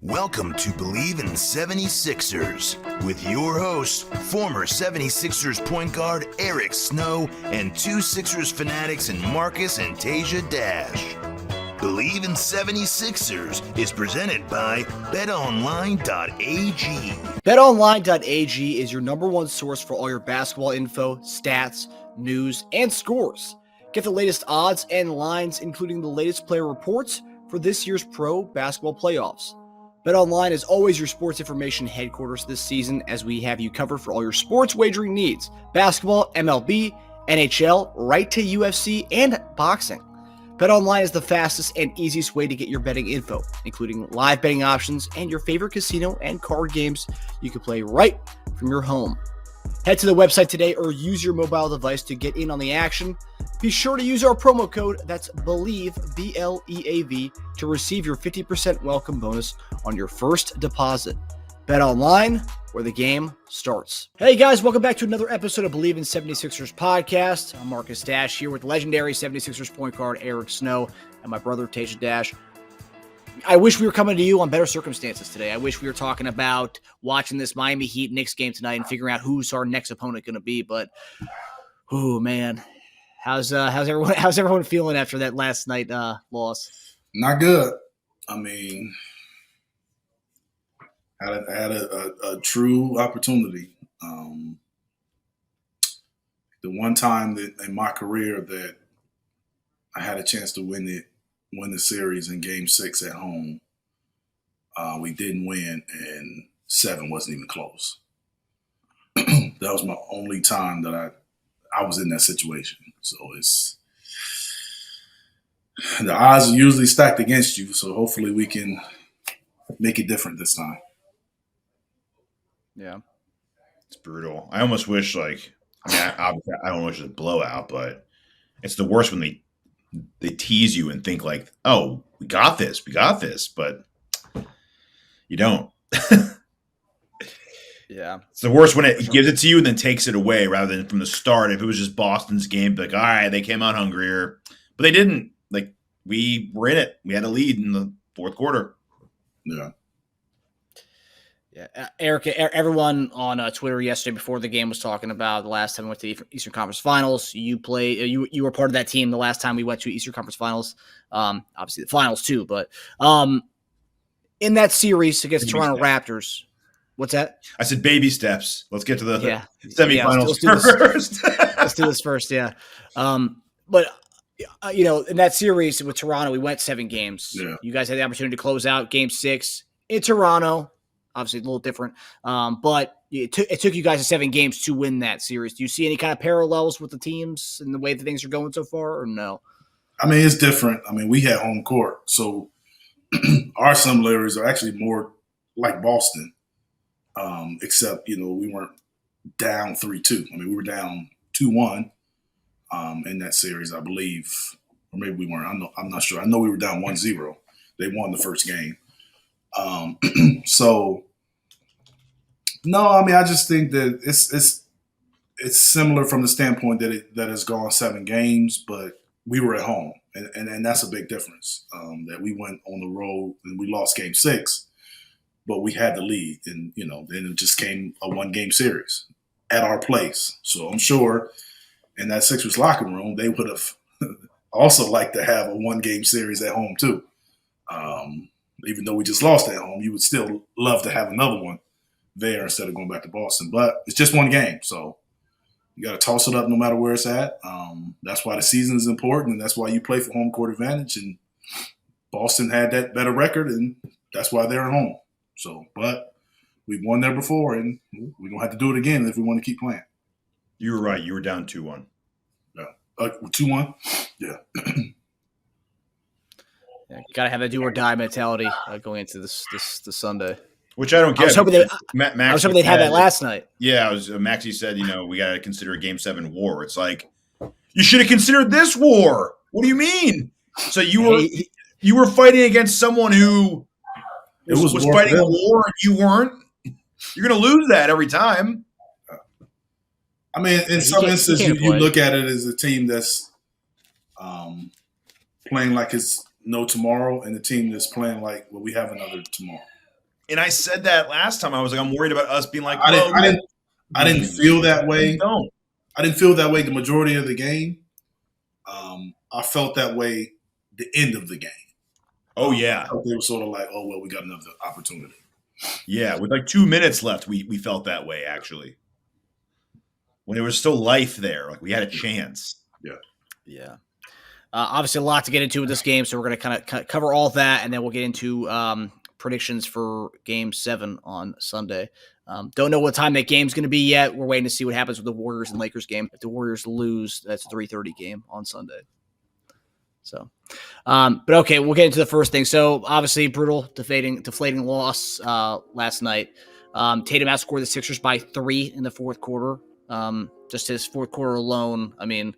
Welcome to Bleav In 76ers with your hosts, former 76ers point guard Eric Snow and two Sixers fanatics in Marcus and Teja Dash. Bleav In 76ers is presented by BetOnline.AG. BetOnline.AG is your number one source for all your basketball info, stats, news, and scores. Get the latest odds and lines, including the latest player reports for this year's pro basketball playoffs. BetOnline is always your sports information headquarters this season, as we have you covered for all your sports wagering needs. Basketball, MLB, NHL, right to UFC, and boxing. BetOnline is the fastest and easiest way to get your betting info, including live betting options and your favorite casino and card games you can play right from your home. Head to the website today or use your mobile device to get in on the action. Be sure to use our promo code, that's Bleav, B-L-E-A-V, to receive your 50% welcome bonus on your first deposit. Bet online, where the game starts. Hey guys, welcome back to another episode of Bleav In 76ers podcast. I'm Marcus Dash here with legendary 76ers point guard Eric Snow and my brother Teja Dash. I wish we were coming to you on better circumstances today. I wish we were talking about watching this Miami Heat Knicks game tonight and figuring out who's our next opponent going to be. But, oh man, how's everyone feeling after that last night loss? Not good. I mean, had a true opportunity. The one time that in my career that I had a chance to win the series in Game 6 at home, we didn't win, and 7 wasn't even close. That was my only time that I was in that situation. So the odds are usually stacked against you. So hopefully we can make it different this time. Yeah, it's brutal. I almost wish, obviously, I don't wish it's a blowout, but it's the worst when they tease you and think like, oh, we got this, but you don't. Yeah. It's the worst when it gives it to you and then takes it away rather than from the start. If it was just Boston's game, like, all right, they came out hungrier, but they didn't. Like, we were in it. We had a lead in the fourth quarter. Yeah. Yeah, Eric, everyone on Twitter yesterday before the game was talking about the last time we went to the Eastern Conference Finals. You were part of that team the last time we went to Eastern Conference Finals. Obviously the finals too, but in that series against Toronto Raptors, what's that? I said baby steps. Let's get to the semifinals first. Let's do this first, yeah. But in that series with Toronto, we went 7 games. Yeah. You guys had the opportunity to close out Game 6 in Toronto. Obviously, a little different, but it took you guys 7 games to win that series. Do you see any kind of parallels with the teams and the way that things are going so far, or no? I mean, it's different. I mean, we had home court, so our similarities are actually more like Boston, except, we weren't down 3-2. I mean, we were down 2-1 in that series, I believe. Or maybe we weren't. I'm not sure. I know we were down 1-0. They won the first game. So no, I mean, I just think that it's similar from the standpoint that has gone 7 games, but we were at home, and that's a big difference. That we went on the road and we lost Game 6, but we had the lead, and then it just came a 1-game series at our place. So I'm sure in that Sixers locker room they would have also liked to have a 1-game series at home too. Even though we just lost at home, you would still love to have another one there instead of going back to Boston. But it's just 1 game, so you got to toss it up no matter where it's at. That's why the season is important, and that's why you play for home court advantage. And Boston had that better record, and that's why they're at home. So, but we've won there before, and we're going to have to do it again if we want to keep playing. You were right. You were down 2-1. Yeah. 2-1? Yeah. Yeah, gotta have that do or die mentality going into this Sunday. Which I don't get. I was hoping they'd have that last night. Yeah, Maxie said, we got to consider a Game 7 war. It's like, you should have considered this war. What do you mean? So you were fighting against someone who was fighting a war and you weren't? You're going to lose that every time. I mean, in some instances, you look at it as a team that's playing like it's no tomorrow, and the team that's playing like, well, we have another tomorrow. And I said that last time. I was like, I'm worried about us being like, I didn't feel that way. Don't. I didn't feel that way the majority of the game. I felt that way the end of the game. Oh, yeah. They were sort of like, oh, well, we got another opportunity. Yeah, with like 2 minutes left, we felt that way, actually. When there was still life there, like we had a chance. Yeah. Obviously, a lot to get into with this game, so we're going to kind of cover all that, and then we'll get into predictions for Game 7 on Sunday. Don't know what time that game's going to be yet. We're waiting to see what happens with the Warriors and Lakers game. If the Warriors lose, that's a 3:30 game on Sunday. So, but okay, we'll get into the first thing. So, obviously, brutal, deflating loss last night. Tatum outscored the Sixers by 3 in the fourth quarter. Just his fourth quarter alone, I mean,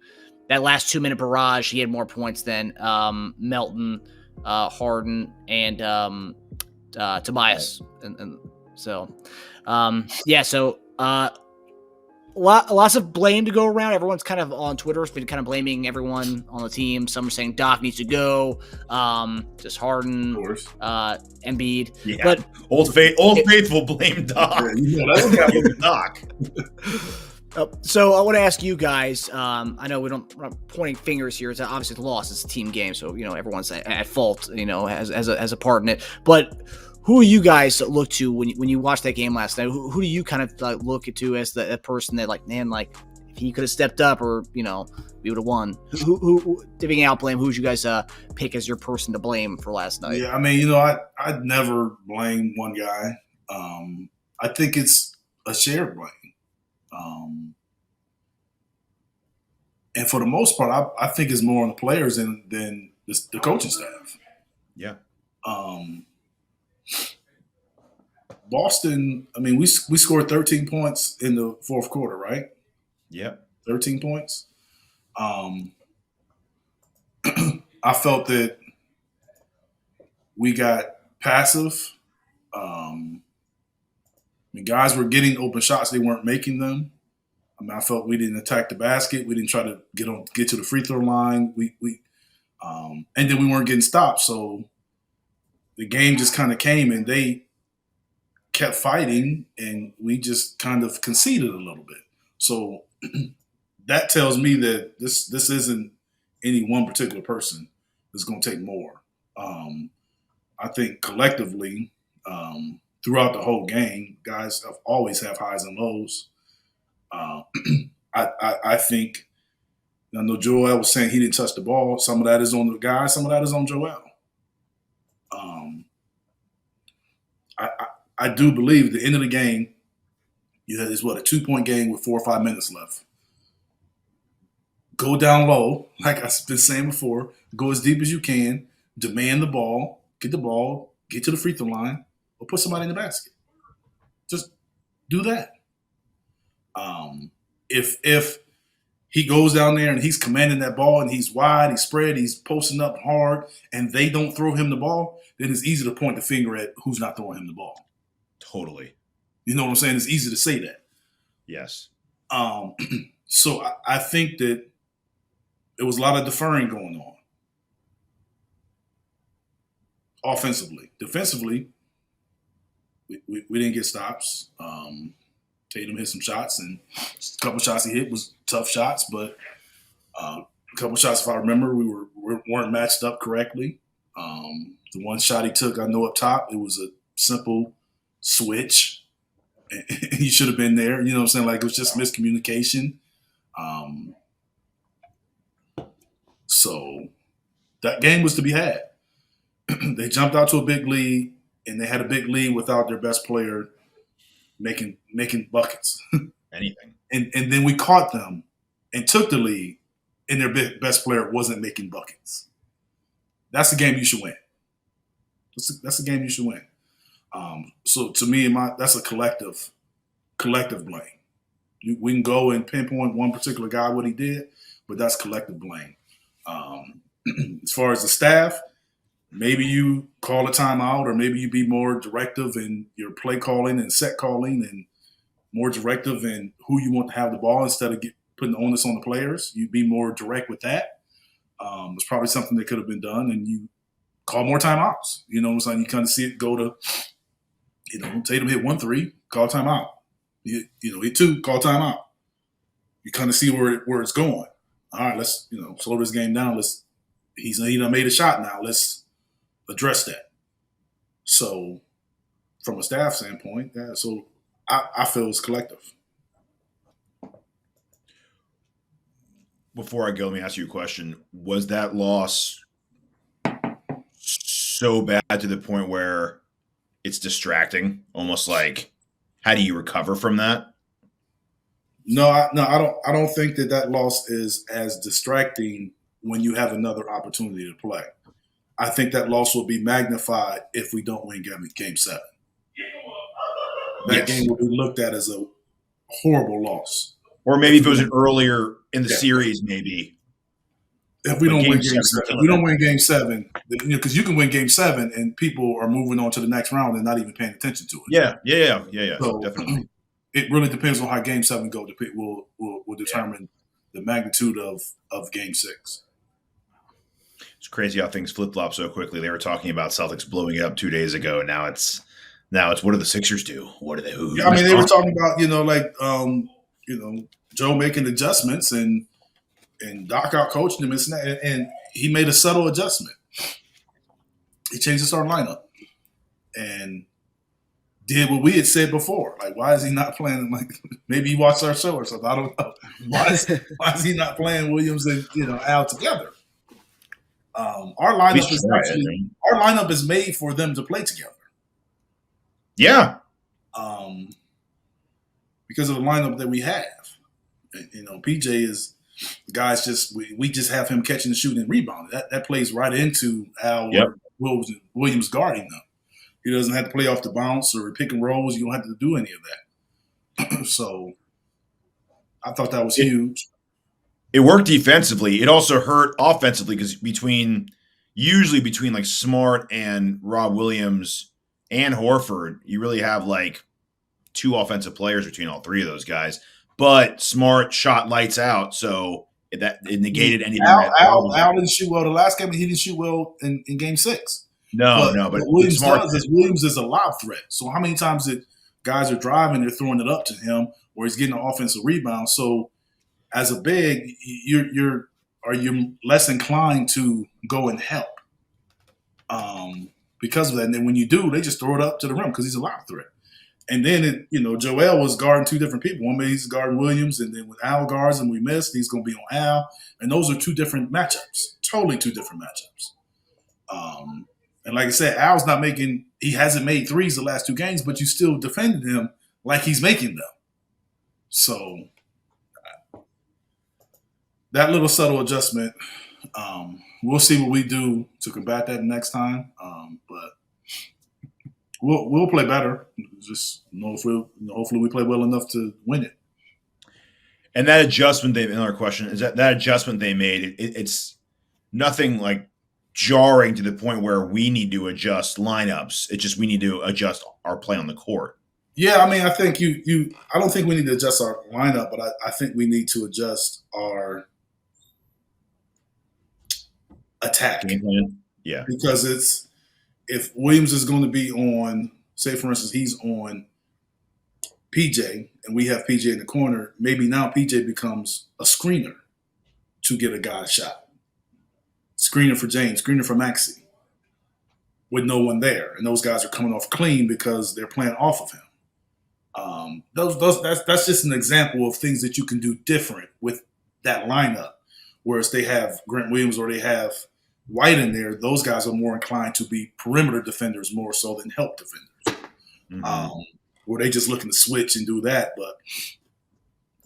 that last 2-minute barrage, he had more points than Melton, Harden, and Tobias. And so, lots of blame to go around. Everyone's kind of on Twitter has been kind of blaming everyone on the team. Some are saying Doc needs to go. Just Harden, Embiid. Yeah, but old faithful blame Doc. Yeah, Doc. So I want to ask you guys. I know we're not pointing fingers here. It's obviously the loss. It's a team game, so everyone's at fault. As a part in it. But who do you guys look to when you watch that game last night? Who do you kind of look to as the person that if he could have stepped up or we would have won? Who divvying out blame? Who would you guys pick as your person to blame for last night? Yeah, I mean, I'd never blame one guy. I think it's a shared blame. And for the most part, I think it's more on the players than the coaching staff. Yeah. Boston, I mean, we scored 13 points in the fourth quarter, right? Yeah. 13 points. I felt that we got passive. Guys were getting open shots. They weren't making them. I felt we didn't attack the basket. We didn't try to get to the free throw line. And then we weren't getting stopped. So the game just kind of came and they kept fighting and we just kind of conceded a little bit. So that tells me that this isn't any one particular person that's going to take more. I think collectively, throughout the whole game, guys have always have highs and lows. I think, I know Joel was saying he didn't touch the ball. Some of that is on the guy. Some of that is on Joel. I do believe at the end of the game, it's a 2-point game with 4 or 5 minutes left. Go down low, like I've been saying before. Go as deep as you can. Demand the ball. Get to the free throw line, or put somebody in the basket. Just do that. If he goes down there and he's commanding that ball and he's wide, he's spread, he's posting up hard, and they don't throw him the ball, then it's easy to point the finger at who's not throwing him the ball. Totally. You know what I'm saying? It's easy to say that. Yes. So I think that there was a lot of deferring going on. Offensively. Defensively, we didn't get stops. Tatum hit some shots, and a couple shots he hit was tough shots, but a couple shots, if I remember, we weren't matched up correctly. The one shot he took, I know up top, it was a simple switch. He should have been there. You know what I'm saying? Like, it was just miscommunication. So that game was to be had. They jumped out to a big lead, and they had a big lead without their best player making buckets. Anything. And then we caught them and took the lead, and their best player wasn't making buckets. That's the game you should win. That's the game you should win. So to me, that's a collective blame. We can go and pinpoint one particular guy what he did, but that's collective blame. As far as the staff, maybe you call a timeout, or maybe you be more directive in your play calling and set calling, and more directive in who you want to have the ball instead of putting the onus on the players. You be more direct with that. It's probably something that could have been done, and you call more timeouts. You know what I'm saying? You kind of see it go to Tatum hit 1-3, call timeout. Hit 2, call timeout. You kind of see where it's going. All right, let's slow this game down. He done made a shot now. Let's address that. So, from a staff standpoint, so I feel it's collective. Before I go, let me ask you a question. Was that loss so bad to the point where it's distracting? Almost like, how do you recover from that? No, I don't think that loss is as distracting when you have another opportunity to play. I think that loss will be magnified if we don't win game 7. That game will be looked at as a horrible loss. Or maybe if it was an earlier in the series, maybe. If we don't win game 7, because you can win game 7 and people are moving on to the next round and not even paying attention to it. Yeah. So, definitely. It really depends on how game 7 goes. Will determine the magnitude of game 6. It's crazy how things flip flop so quickly. They were talking about Celtics blowing it up 2 days ago, and now it's what do the Sixers do? What do they? They were talking about Joe making adjustments and Doc out coaching him and he made a subtle adjustment. He changed the starting lineup and did what we had said before. Like, why is he not playing? Like, maybe he watched our show or something. I don't know. Why is he not playing Williams and Al together? Our lineup is made for them to play together. Yeah. Because of the lineup that we have. PJ is the guys we just have him catching and shooting and rebounding. That plays right into Al Williams guarding them. He doesn't have to play off the bounce or pick and rolls. You don't have to do any of that. So I thought that was huge. It worked defensively. It also hurt offensively because between like Smart and Rob Williams and Horford, you really have like 2 offensive players between all 3 of those guys. But Smart shot lights out, so it negated anything. Al didn't shoot well the last game. He didn't shoot well in game 6. But Williams is a lob threat. So how many times that guys are driving, they're throwing it up to him, or he's getting an offensive rebound. So as a big, are you less inclined to go and help because of that? And then when you do, they just throw it up to the rim because he's a lob threat. And then Joel was guarding 2 different people. One minute he's guarding Williams, and then when Al guards and we missed, he's going to be on Al. And those are 2 different matchups, totally 2 different matchups. And like I said, Al's not making – he hasn't made threes the last 2 games, but you still defended him like he's making them. So that little subtle adjustment, we'll see what we do to combat that next time. But we'll play better. Just hopefully we play well enough to win it. And that adjustment another question is that adjustment they made, it's nothing like jarring to the point where we need to adjust lineups. It's just we need to adjust our play on the court. Yeah, I think I don't think we need to adjust our lineup, but I think we need to adjust our attack. Game plan? Yeah. Because if Williams is going to be on, say for instance, he's on PJ and we have PJ in the corner, maybe now PJ becomes a screener to get a guy a shot. Screener for James, screener for Maxey with no one there. And those guys are coming off clean because they're playing off of him. That's just an example of things that you can do different with that lineup. Whereas they have Grant Williams or they have White in there, those guys are more inclined to be perimeter defenders more so than help defenders. Mm-hmm. Where they just looking to switch and do that. But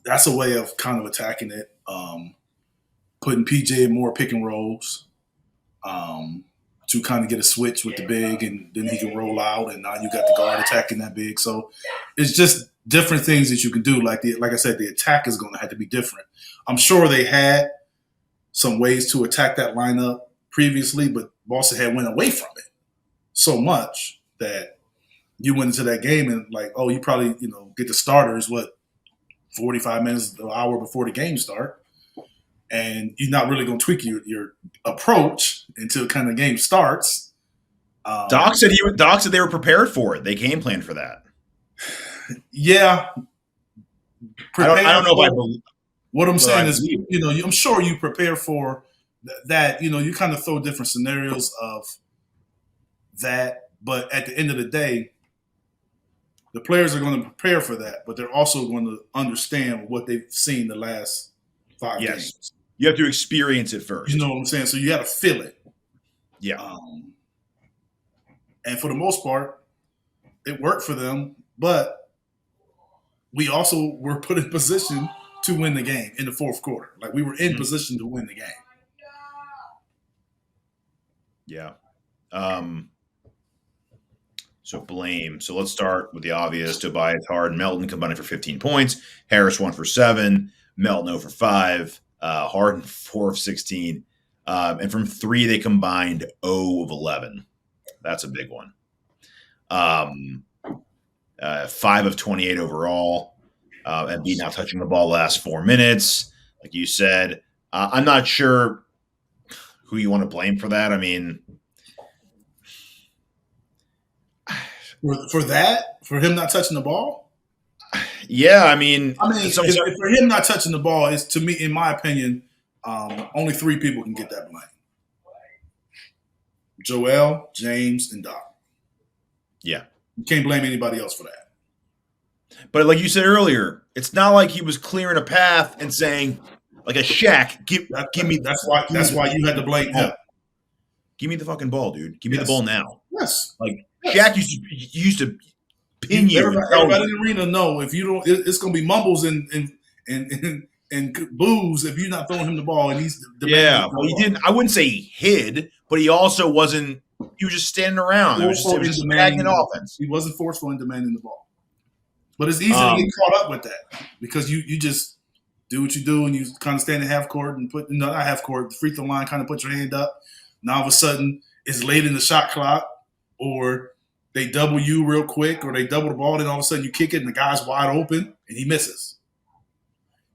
that's a way of kind of attacking it. Putting PJ in more pick and rolls to kind of get a switch with the big, and then he can roll out, and now you got the guard attacking that big. So it's just different things that you can do. Like I said, the attack is going to have to be different. I'm sure they had some ways to attack that lineup previously, but Boston had went away from it so much that you went into that game and like, oh, you probably get the starters 45 minutes, an hour before the game start. And you're not really going to tweak your approach until kind of game starts. Doc said they were prepared for it. They game planned for that. Yeah. I don't know if I believe. What I'm saying is, I'm sure you prepare for that. You kind of throw different scenarios of that, but at the end of the day, the players are going to prepare for that, but they're also going to understand what they've seen the last 5 games. You have to experience it first. You know what I'm saying? So you got to feel it. Yeah. And for the most part, it worked for them, but we also were put in position to win the game in the fourth quarter. Like, we were in position to win the game. Yeah. So blame. So let's start with the obvious. Tobias, Harden, Melton combining for 15 points. Harris 1 for 7. Melton 0 for 5. Harden 4 of 16. And from 3, they combined 0 of 11. That's a big one. 5 of 28 overall. Embiid not touching the ball the last 4 minutes. Like you said, I'm not sure who you want to blame for that. I mean, for him not touching the ball? Yeah, I mean, for him not touching the ball is, to me, in my opinion, only 3 people can get that blame: Joel, James, and Doc. Yeah, you can't blame anybody else for that. But like you said earlier, it's not like he was clearing a path and saying, like a Shaq, give me. That's why you had to blame him. Give me the fucking ball, dude. Give me the ball now. Yes. Like Shaq used to pin you. Everybody in the arena know if you don't, it's going to be mumbles and boos if you're not throwing him the ball. And he's well, he didn't. I wouldn't say he hid, but he also wasn't. He was just standing around. It was just stagnant offense. He wasn't forceful in demanding the ball. But it's easy to get caught up with that because you just do what you do and you kind of stand in half court and not half court, the free throw line, kind of put your hand up. Now all of a sudden it's late in the shot clock, or they double you real quick, or they double the ball, then all of a sudden you kick it and the guy's wide open and he misses.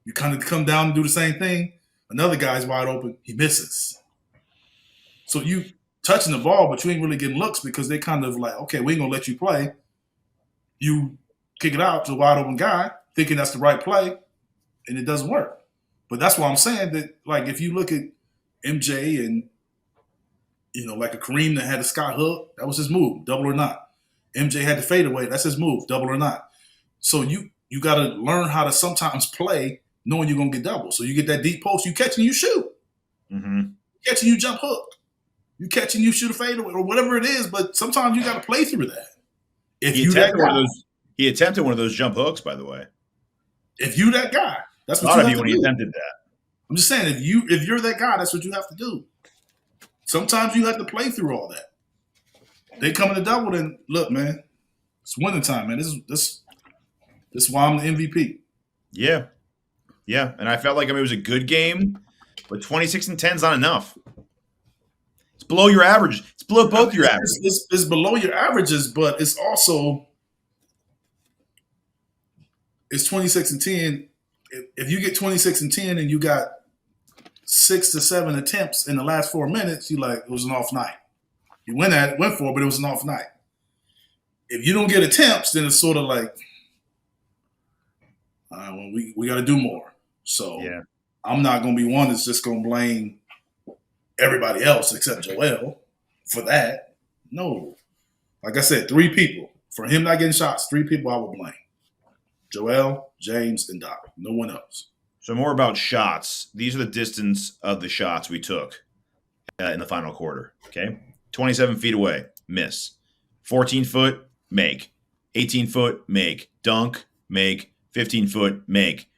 You kind of come down and do the same thing. Another guy's wide open, he misses. So you touching the ball, but you ain't really getting looks because they kind of like, okay, we ain't gonna let you play. You kick it out to a wide open guy, thinking that's the right play, and it doesn't work. But that's why I'm saying that, like, if you look at MJ and, like a Kareem that had a sky hook, that was his move, double or not. MJ had the fadeaway, that's his move, double or not. So you got to learn how to sometimes play knowing you're going to get double. So you get that deep post, you catch and you shoot. Mm-hmm. You catch and you jump hook. You catch and you shoot a fadeaway or whatever it is, but sometimes you got to play through that. He attempted one of those jump hooks, by the way. If you that guy, that's what you have to do. He attempted that. I'm just saying, if you're that guy, that's what you have to do. Sometimes you have to play through all that. They come in the double, then look, man, it's winter time, man. This is why I'm the MVP. Yeah, and I felt like it was a good game, but 26 and 10 is not enough. It's below your average. It's below both your averages. It's below your averages, but it's also. It's 26 and 10. If you get 26 and 10 and you got 6 to 7 attempts in the last 4 minutes, you like, it was an off night. You went for it, but it was an off night. If you don't get attempts, then it's sort of like, we got to do more. So I'm not going to be one that's just going to blame everybody else except Joel for that. No. Like I said, 3 people. For him not getting shots, 3 people I would blame. Joel, James, and Doc. No one else. So more about shots. These are the distance of the shots we took in the final quarter. Okay, 27 feet away, miss. 14 foot, make. 18 foot, make. Dunk, make. 15 foot, make.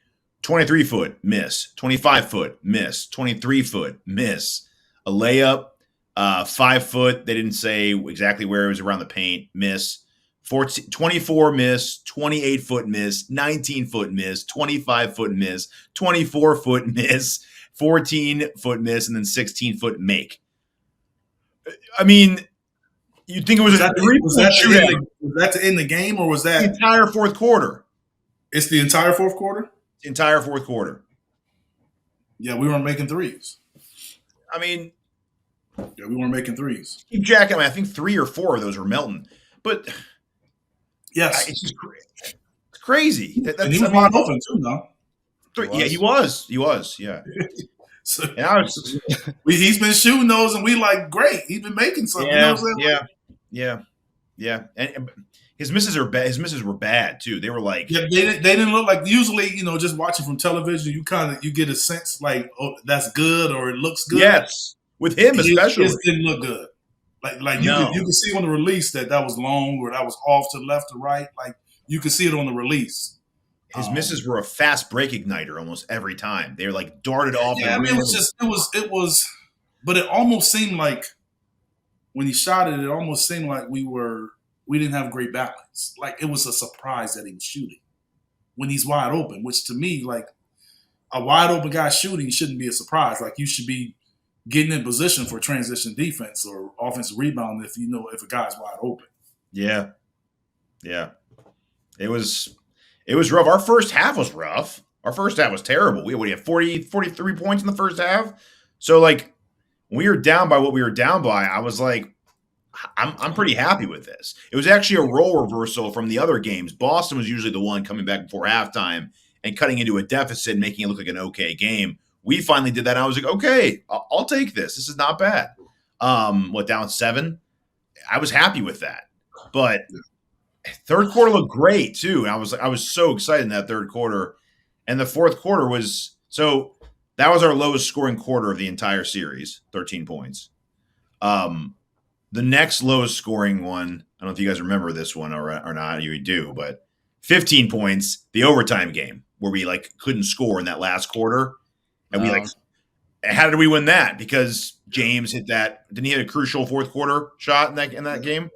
23 foot, miss. 25 foot, miss. 23 foot, miss. A layup, 5 foot. They didn't say exactly where it was around the paint, miss. 24 miss, 28 foot miss, 19 foot miss, 25 foot miss, 24 foot miss, 14 foot miss, and then 16 foot make. I mean, you'd think it was a 3-point shootout. Was that to end the game, or was that the entire fourth quarter? It's the entire fourth quarter? Entire fourth quarter. Yeah, we weren't making threes. I mean, Yeah, we weren't making threes. Keep jacking. I think 3 or 4 of those were Melton, but Yes, it's just it's crazy. and he was wide open too. No, He was. Yeah. So, And I was. he's been shooting those, and we like great. He's been making something. Yeah, You know what I'm saying? yeah. And his misses are bad. His misses were bad too. They were like, Yeah, they didn't look like. Usually, just watching from television, you get a sense like, oh, that's good or it looks good. yes, with him especially, it didn't look good. Like No. you could see on the release that was long or that was off to the left or right. Like you could see it on the release. His misses were a fast break igniter almost every time. They were like darted off. Yeah, I mean, it was, but it almost seemed like when he shot it, it almost seemed like we didn't have great balance. Like it was a surprise that he was shooting when he's wide open, which to me, like a wide open guy shooting shouldn't be a surprise. Like you should be getting in position for transition defense or offensive rebound if a guy's wide open. Yeah. It was rough. Our first half was rough. Our first half was terrible. We had 43 points in the first half. So like when we were down by what we were down by, I was like, I'm pretty happy with this. It was actually a role reversal from the other games. Boston was usually the one coming back before halftime and cutting into a deficit and making it look like an okay game. We finally did that. And I was like, okay, I'll take this. This is not bad. Down 7? I was happy with that. But third quarter looked great too. And I was so excited in that third quarter. And the fourth quarter that was our lowest scoring quarter of the entire series, 13 points. The next lowest scoring one, I don't know if you guys remember this one or not, you do, but 15 points, the overtime game where we like couldn't score in that last quarter. And how did we win that? Because James hit that, didn't he hit a crucial fourth quarter shot in that game?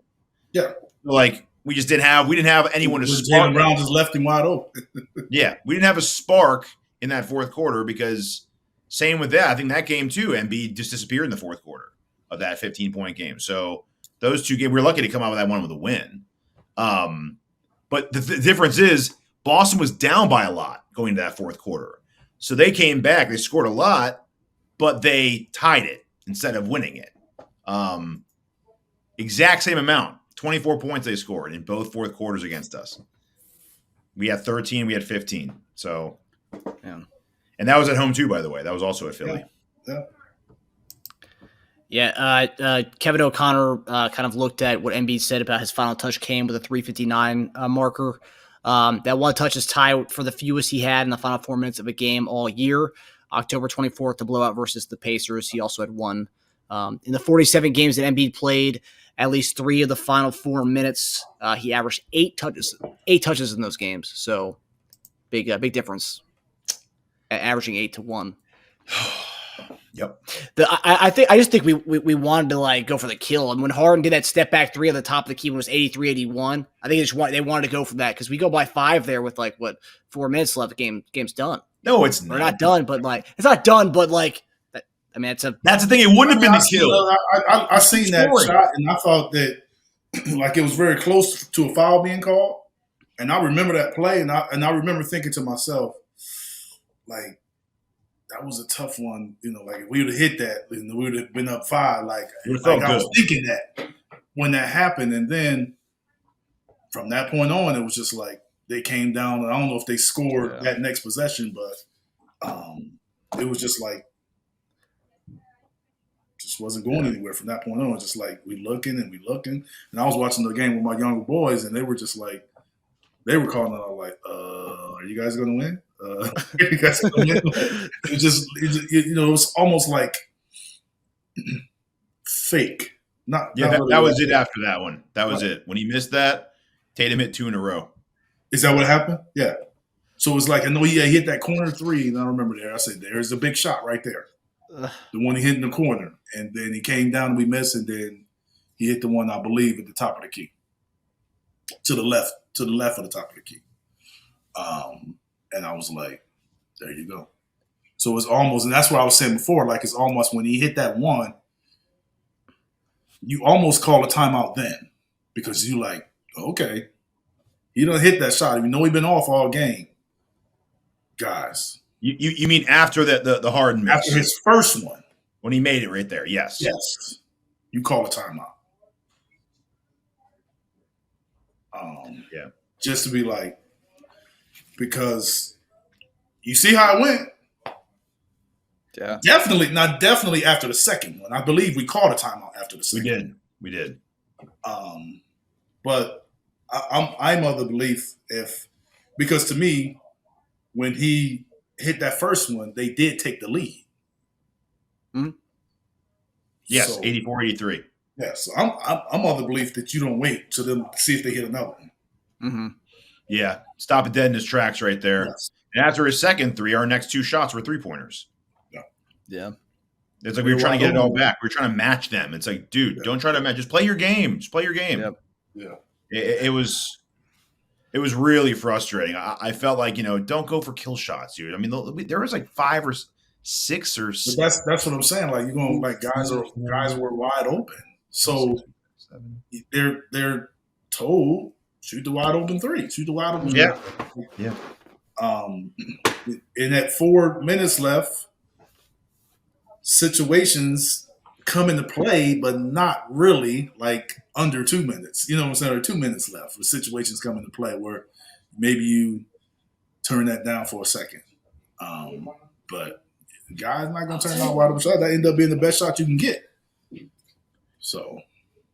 Yeah. Like we didn't have anyone to spark. Jaylen Brown just left him wide open. Yeah, we didn't have a spark in that fourth quarter because same with that. I think that game too, Embiid just disappeared in the fourth quarter of that 15-point game. So those two games, we were lucky to come out with that one with a win. But the difference is Boston was down by a lot going into that fourth quarter. So they came back, they scored a lot, but they tied it instead of winning it. Exact same amount, 24 points they scored in both fourth quarters against us. We had 13, we had 15. So, yeah. And that was at home too, by the way. That was also at Philly. Yeah. Kevin O'Connor kind of looked at what Embiid said about his final touch came with a 3:59 marker. That one touch is tied for the fewest he had in the final 4 minutes of a game all year. October 24th, the blowout versus the Pacers. He also had one. In the 47 games that Embiid played, at least 3 of the final 4 minutes, he averaged 8 touches in those games. So big difference. Averaging 8 to 1. Yep. I just think we wanted to like go for the kill, and when Harden did that step back 3 on the top of the key when it was 83-81, I think they wanted to go for that because we go by 5 there with 4 minutes left. Game's done. No, it's not. We're not done, but it's not done, but that's the thing. It wouldn't have been the kill. I seen that shot, and I thought that it was very close to a foul being called, and I remember that play, and I remember thinking to myself, that was a tough one, if we would have hit that, we would have been up 5. I was thinking that when that happened, and then from that point on, it was just they came down, and I don't know if they scored that next possession, but it was just just wasn't going anywhere from that point on. Just we looking, and I was watching the game with my younger boys, and they were just they were calling out are you guys going to win? You guys going to win? It was almost fake. Not really that was it after that one. That was it. When he missed that, Tatum hit 2 in a row. Is that what happened? Yeah. So it was I know he hit that corner 3, and I remember there. I said, there's a big shot right there. The one he hit in the corner. And then he came down and we missed, and then he hit the one, I believe, at the top of the key. To the left of the top of the key. And I was there you go. So it's almost, and that's what I was saying before, it's almost when he hit that one, you almost call a timeout then. Because you okay, he done hit that shot. You know he been off all game. Guys. You mean after the Harden miss? After his first one. When he made it right there, yes. Yes. You call a timeout. Yeah. Just to be like, because you see how it went. Yeah. Definitely after the second one. I Bleav we called a timeout after the second. We did. But I'm of the belief because to me, when he hit that first one, they did take the lead. Mm-hmm. Yes, so, 84-83. Yeah, so I'm of the belief that you don't wait to them see if they hit another one. Mm-hmm. Yeah, stop it dead in his tracks right there. Yes. And after his second three, our next two shots were 3-pointers. Yeah. It's like we were trying to get it all back. We were trying to match them. It's like, dude, don't try to match. Just play your game. Just play your game. Yep. Yeah. It was really frustrating. I felt like, don't go for kill shots, dude. I mean, there was like 5 or 6 or 6. But that's what I'm saying. Like, you're going, like, guys were wide open. So they're told, shoot the wide open 3. Shoot the wide open 3. Yeah. And at 4 minutes left, situations come into play, but not really like under 2 minutes. You know what I'm saying? Or 2 minutes left where situations come into play where maybe you turn that down for a second. But the guy's not going to turn down wide open shot. That ended up being the best shot you can get. So.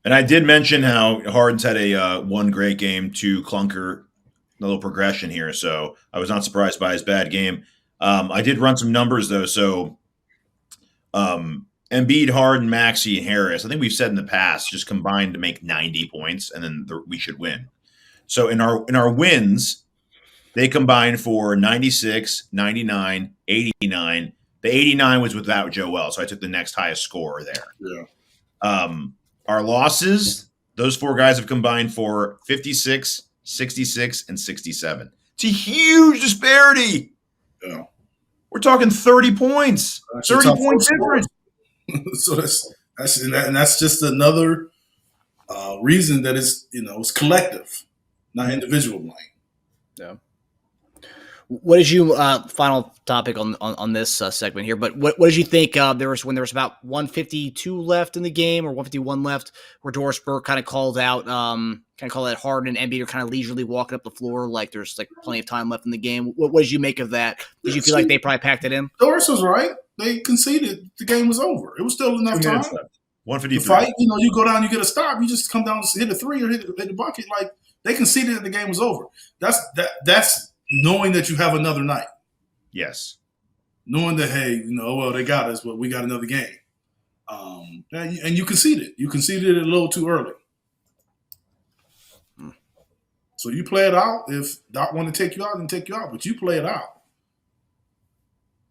And I did mention how Harden's had a 1 great game, 2 clunker, a little progression here. So I was not surprised by his bad game. I did run some numbers though. So Embiid, Harden, Maxey, and Harris, I think we've said in the past, just combined to make 90 points, and then we should win. So in our wins, they combined for 96, 99, 89. The 89 was without Joel, so I took the next highest scorer there. Yeah. Our losses, those 4 guys have combined for 56, 66, and 67. It's a huge disparity. Yeah. We're talking 30 points. 30 points difference. So that's just another reason that it's collective, not individual blame. Yeah. What did you final topic on this segment here? But what did you think when there was about 152 left in the game or 151 left, where Doris Burke kind of called out Harden and Embiid are kind of leisurely walking up the floor like there's like plenty of time left in the game. What did you make of that? Did you feel like they probably packed it in? Doris was right. They conceded. The game was over. It was still enough time. 153. The fight, you go down, you get a stop, you just come down, hit a 3 or hit the bucket. Like, they conceded that the game was over. That's knowing that you have another night. Yes. Knowing that, hey, they got us, but we got another game. And you conceded. You conceded it a little too early. So you play it out. If Doc wanted to take you out, then take you out. But you play it out.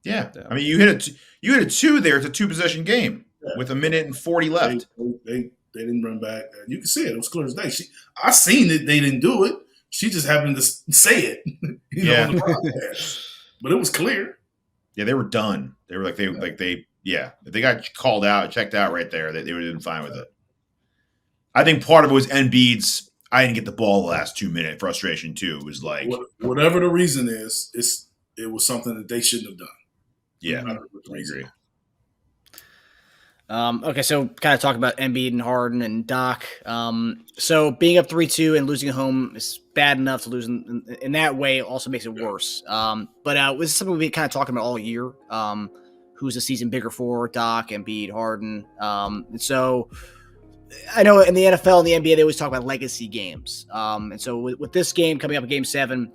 Yeah. I mean, you hit a 2 there. It's a 2-possession game with 1:40 left. They didn't run back. You can see it. It was clear as day. I seen it. They didn't do it. She just happened to say it, on the podcast. But it was clear. Yeah, they were done. They were if they got called out, checked out right there, they would have been fine with it. I think part of it was Embiid's I didn't get the ball the last 2 minute frustration too. It was like whatever the reason is, it was something that they shouldn't have done. Yeah, I agree. Okay, so kind of talk about Embiid and Harden and Doc. So being up 3-2 and losing at home is bad enough to lose in that way. Also makes it worse. But this is something we've been kind of talking about all year. Who's the season bigger for? Doc, Embiid, Harden. And so I know in the NFL and the NBA they always talk about legacy games. And so with this game coming up in Game 7,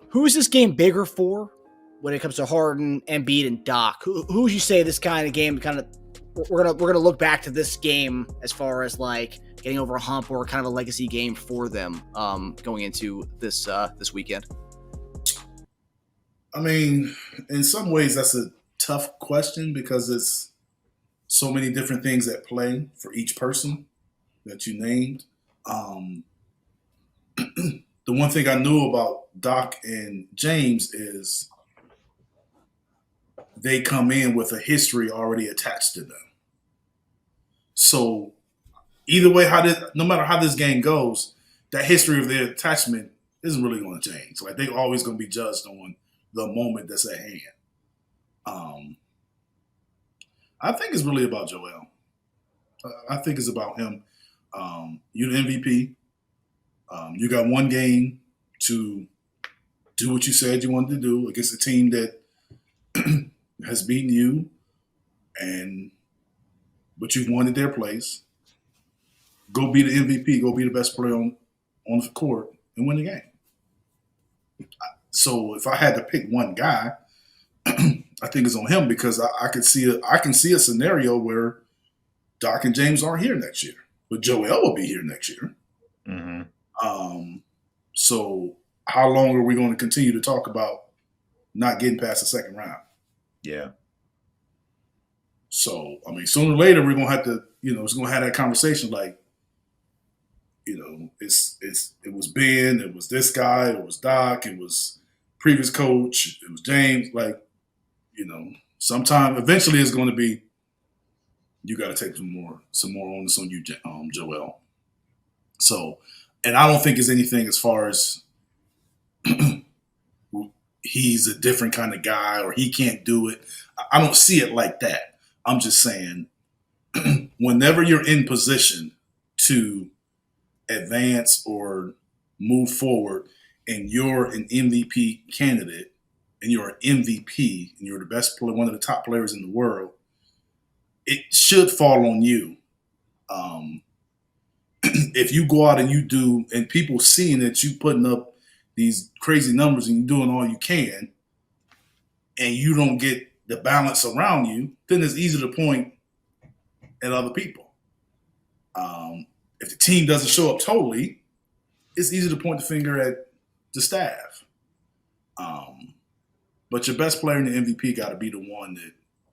who's this game bigger for? When it comes to Harden, Embiid, and Doc, who would you say this kind of game we're gonna look back to this game as far as like getting over a hump or kind of a legacy game for them going into this weekend? I mean, in some ways that's a tough question because it's so many different things at play for each person that you named. The one thing I knew about Doc and James is they come in with a history already attached to them. So either way, no matter how this game goes, that history of their attachment isn't really going to change. Like, they're always going to be judged on the moment that's at hand. I think it's really about Joel. I think it's about him. You're the MVP. You got one game to do what you said you wanted to do against a team that has beaten you, but you've wanted their place. Go be the MVP. Go be the best player on the court and win the game. So if I had to pick one guy, I think it's on him because I can see a scenario where Doc and James aren't here next year, but Joel will be here next year. Mm-hmm. So how long are we going to continue to talk about not getting past the second round? Yeah. So I mean, sooner or later we're gonna have to, it's gonna have that conversation. Like, it was Ben, it was this guy, it was Doc, it was previous coach, it was James. Like, sometime eventually it's going to be, you got to take some more onus on you, Joel. So, and I don't think it's anything as far as he's a different kind of guy or he can't do it. I don't see it like that. I'm just saying, whenever you're in position to advance or move forward and you're an MVP candidate and you're an MVP and you're the best player, one of the top players in the world, it should fall on you. If you go out and you do, and people seeing that you putting up these crazy numbers and you're doing all you can, and you don't get the balance around you, then it's easy to point at other people. If the team doesn't show up totally, it's easy to point the finger at the staff. But your best player in the MVP got to be the one that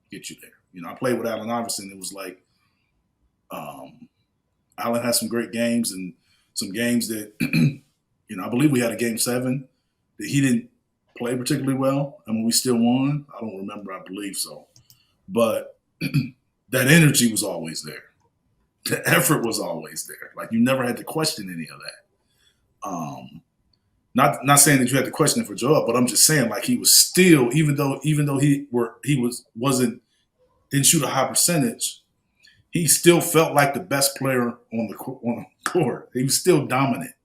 gets you there. I played with Allen Iverson. It was like Allen had some great games and some games that, I believe we had a game 7 that he didn't play particularly well. I mean, we still won. I don't remember. I believe so. But that energy was always there. The effort was always there. Like, you never had to question any of that. Not saying that you had to question it for Joel, but I'm just saying, like, he was still, even though he didn't shoot a high percentage, he still felt like the best player on the court. He was still dominant.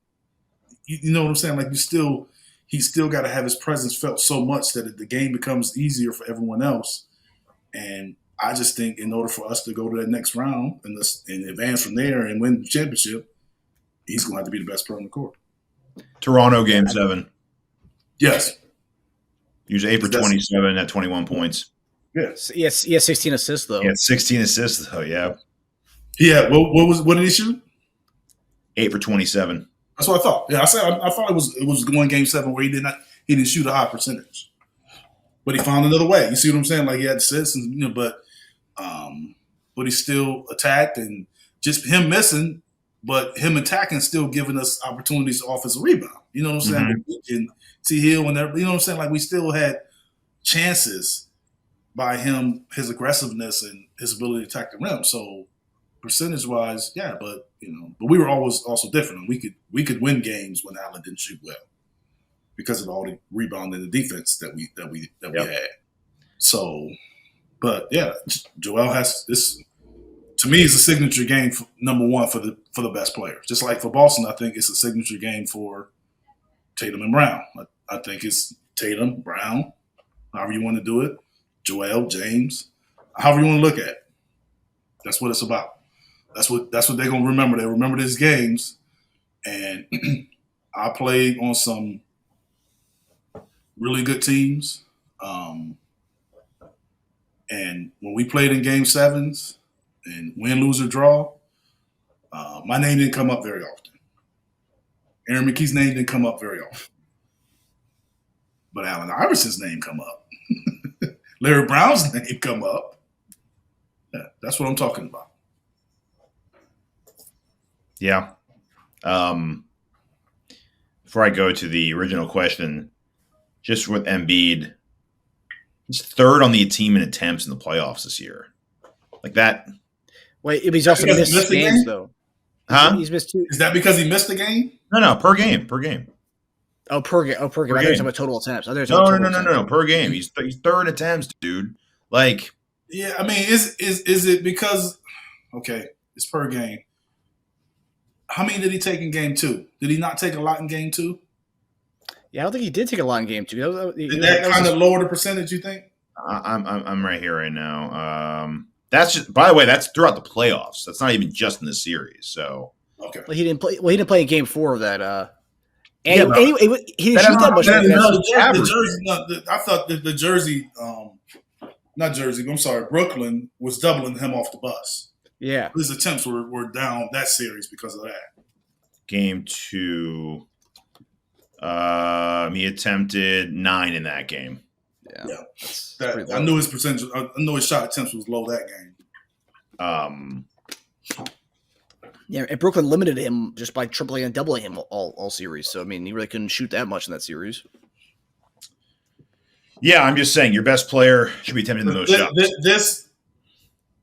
You know what I'm saying? Like, he still got to have his presence felt so much that the game becomes easier for everyone else. And I just think in order for us to go to that next round and advance from there and win the championship, he's going to have to be the best player on the court. Toronto game 7. Yes. He was 8 for 27 at 21 points. Yes. Yes. He has 16 assists though. Yeah, 16 assists though. Yeah. Yeah. What did he shoot? 8 for 27. That's what I thought. Yeah, I thought it was going game 7 where he didn't shoot a high percentage, but he found another way. You see what I'm saying? Like, he had assists, and but he still attacked, and just him missing, but him attacking still giving us opportunities to offensive rebound. You know what I'm saying? Mm-hmm. And T Hill and you know what I'm saying? Like, we still had chances by him, his aggressiveness and his ability to attack the rim. So percentage wise, yeah, but we were always also different. We could win games when Allen didn't shoot well because of all the rebound and the defense that we had. So, but yeah, Joel has this. To me, it's a signature game for, number one for the best players. Just like for Boston, I think it's a signature game for Tatum and Brown. I think it's Tatum, Brown, however you want to do it, Joel, James, however you want to look at it. That's what it's about. That's what they're gonna remember. They remember these games, and I played on some really good teams. And when we played in game 7s and win, lose, or draw, my name didn't come up very often. Aaron McKee's name didn't come up very often. But Allen Iverson's name come up. Larry Brown's name come up. Yeah, that's what I'm talking about. Yeah. Before I go to the original question, just with Embiid, he's 3rd on the team in attempts in the playoffs this year. Like that. Wait, he's also missed games, though. Huh? He's missed 2. Is that because he missed the game? No, per game. Oh, per game. I thought you were talking about total attempts. No, per game. He's 3rd in attempts, dude. Like, Yeah, I mean, is it because it's per game. How many did he take in game 2? Did he not take a lot in game 2? Yeah, I don't think he did take a lot in game 2. Did that kind of lower the percentage, you think? I'm right here right now. That's just, by the way, that's throughout the playoffs. That's not even just in the series. So Okay. Well, he didn't play. Well, he didn't play in game 4 of that. And Yeah, but anyway, he didn't shoot that much. The jersey. I thought the jersey, not Jersey. I'm sorry, Brooklyn was doubling him off the bus. Yeah, His attempts were down that series because of that. Game 2, he attempted 9 in that game. Yeah. That's I knew his percentage. I knew his shot attempts was low that game. Yeah, and Brooklyn limited him just by tripling and doubling him all series. So I mean, he really couldn't shoot that much in that series. Yeah, I'm just saying your best player should be attempting the most shots.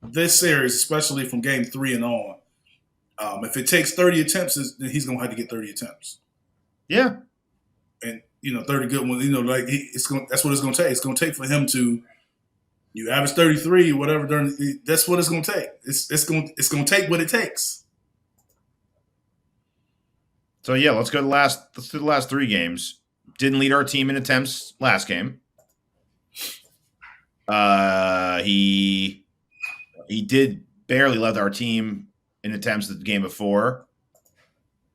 This series, especially from game 3 and on, if it takes 30 attempts, then he's gonna have to get 30 attempts. Yeah, and 30 good ones. That's what it's gonna take. It's gonna take for him to average 33 or whatever. That's what it's gonna take. It's gonna take what it takes. So yeah, let's do the last 3 games. Didn't lead our team in attempts last game. He did barely lead our team in attempts the game before.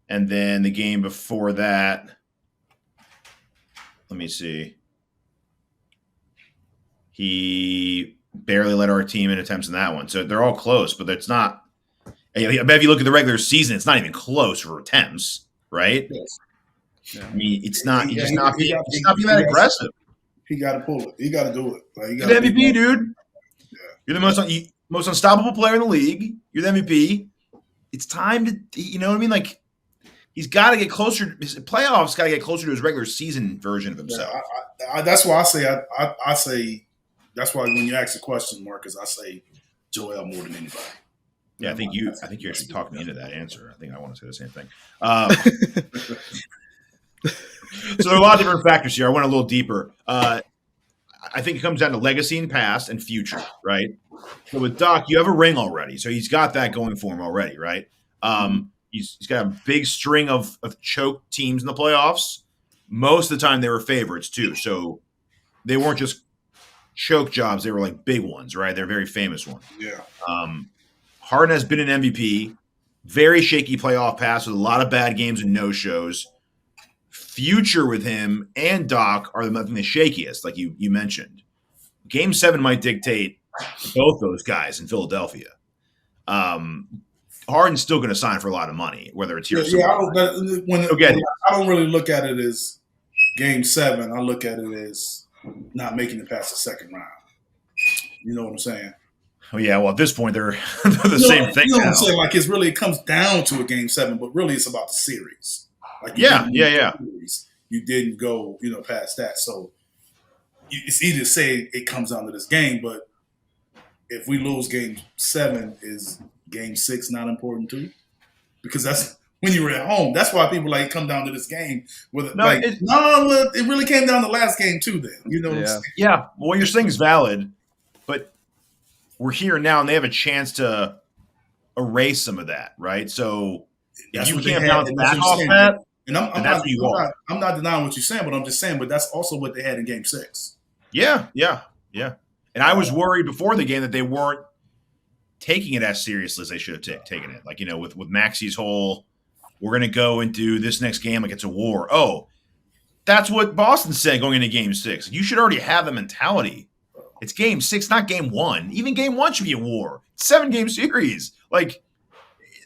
And then the game before that, let me see. He barely led our team in attempts in that one. So they're all close, but it's not. I bet if you look at the regular season, it's not even close for attempts, right? Yes. Yeah. I mean, it's not. He's just not being that aggressive. He got to pull it. He got to do it. Like, you're the MVP, dude. Yeah. You're the most unstoppable player in the league. You're the MVP. It's time to, you know what I mean? Like, he's got to get closer. His playoffs got to get closer to his regular season version of himself. Yeah, that's why I say I say that's why when you ask the question, Marcus, I say Joel more than anybody. Yeah, I think you actually talked me into that answer. I think I want to say the same thing. So there are a lot of different factors here. I went a little deeper. I think it comes down to legacy and past and future, right? So with Doc, you have a ring already. So he's got that going for him already, right? He's got a big string of choke teams in the playoffs. Most of the time they were favorites too. So they weren't just choke jobs. They were like big ones, right? They're very famous ones. Yeah. Harden has been an MVP. Very shaky playoff pass with a lot of bad games and no-shows. Future with him and Doc are the shakiest, like you mentioned. Game 7 might dictate both those guys in Philadelphia. Harden's still going to sign for a lot of money, whether it's here or somewhere. I don't really look at it as Game 7. I look at it as not making it past the second round. You know what I'm saying? Oh yeah. Well, at this point, they're the same thing. You know now. what I'm saying? Like it comes down to a Game 7, but really it's about the series. Like yeah. You didn't go, past that. So it's easy to say it comes down to this game, but if we lose Game 7, is Game 6 not important too? Because that's when you were at home. That's why people come down to this game. It really came down to last game too. Then what I'm saying? Yeah. Well, what you're saying is valid, but we're here now, and they have a chance to erase some of that, right? So if you can't bounce back off that. And I'm not denying what you're saying, but I'm just saying, but that's also what they had in Game 6. Yeah. And I was worried before the game that they weren't taking it as seriously as they should have taken it. Like, with Maxi's whole, we're going to go into this next game like it's a war. Oh, that's what Boston said going into Game 6. You should already have the mentality. It's Game 6, not Game 1. Even Game 1 should be a war. It's a 7-game series. Like,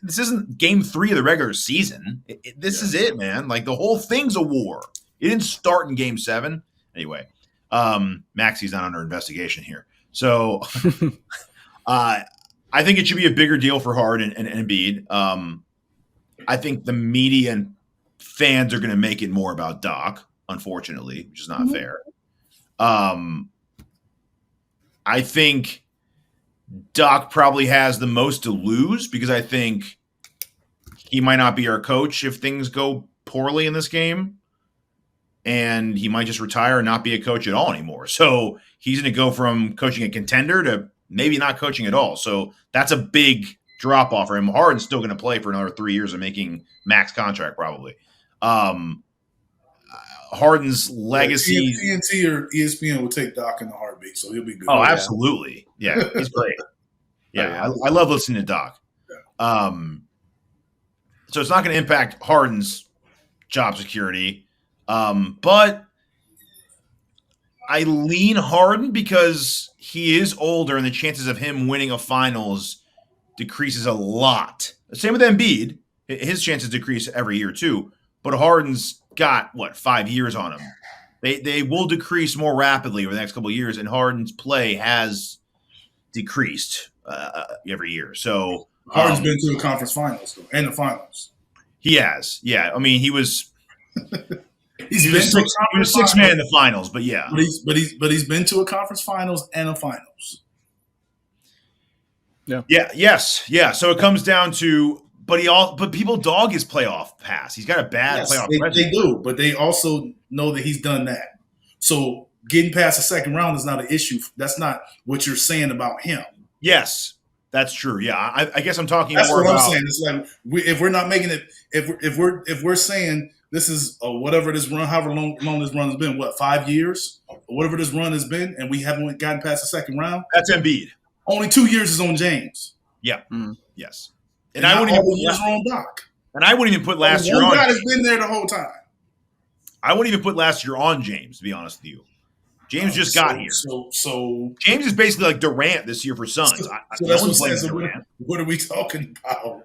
this isn't Game 3 of the regular season. This is it, man. Like, the whole thing's a war. It didn't start in Game 7. Anyway, Maxi's not under investigation here. So I think it should be a bigger deal for Harden and Embiid. I think the media and fans are going to make it more about Doc, unfortunately, which is not fair. I think Doc probably has the most to lose because I think he might not be our coach if things go poorly in this game. And he might just retire and not be a coach at all anymore. So he's going to go from coaching a contender to maybe not coaching at all. So that's a big drop off for him. Harden's still going to play for another 3 years and making max contract probably. Harden's legacy. TNT or ESPN will take Doc in the heartbeat, so he'll be good. Oh, absolutely. Yeah, he's great. Yeah, I love listening to Doc. Yeah. So it's not going to impact Harden's job security. But I lean Harden because he is older and the chances of him winning a finals decreases a lot. Same with Embiid. His chances decrease every year too. But Harden's got, 5 years on him. They will decrease more rapidly over the next couple of years, and Harden's play has decreased every year. So Harden's been to the conference finals though, and the finals. He has. Yeah. I mean, he was He's been to he was sixth man in the finals, but yeah. But he's been to a conference finals and a finals. Yeah. Yeah. Yes. Yeah. So it comes down to, but people dog his playoff pass. He's got a bad playoff record. They do, but they also know that he's done that. So getting past the second round is not an issue. That's not what you're saying about him. Yes, that's true. Yeah, I guess I'm talking That's more what about. I'm saying. It's like if we're not making it, if we're saying this is whatever this run, however long this run has been, 5 years, or whatever this run has been, and we haven't gotten past the second round. That's Embiid. Only 2 years is on James. Yeah. Mm. Yes. And I wouldn't even Doc. And I wouldn't even put last year on. One guy has been there the whole time. I wouldn't even put last year on James, to be honest with you. James just got here. So James is basically like Durant this year for Suns. So that's what I'm saying. So what are we talking about?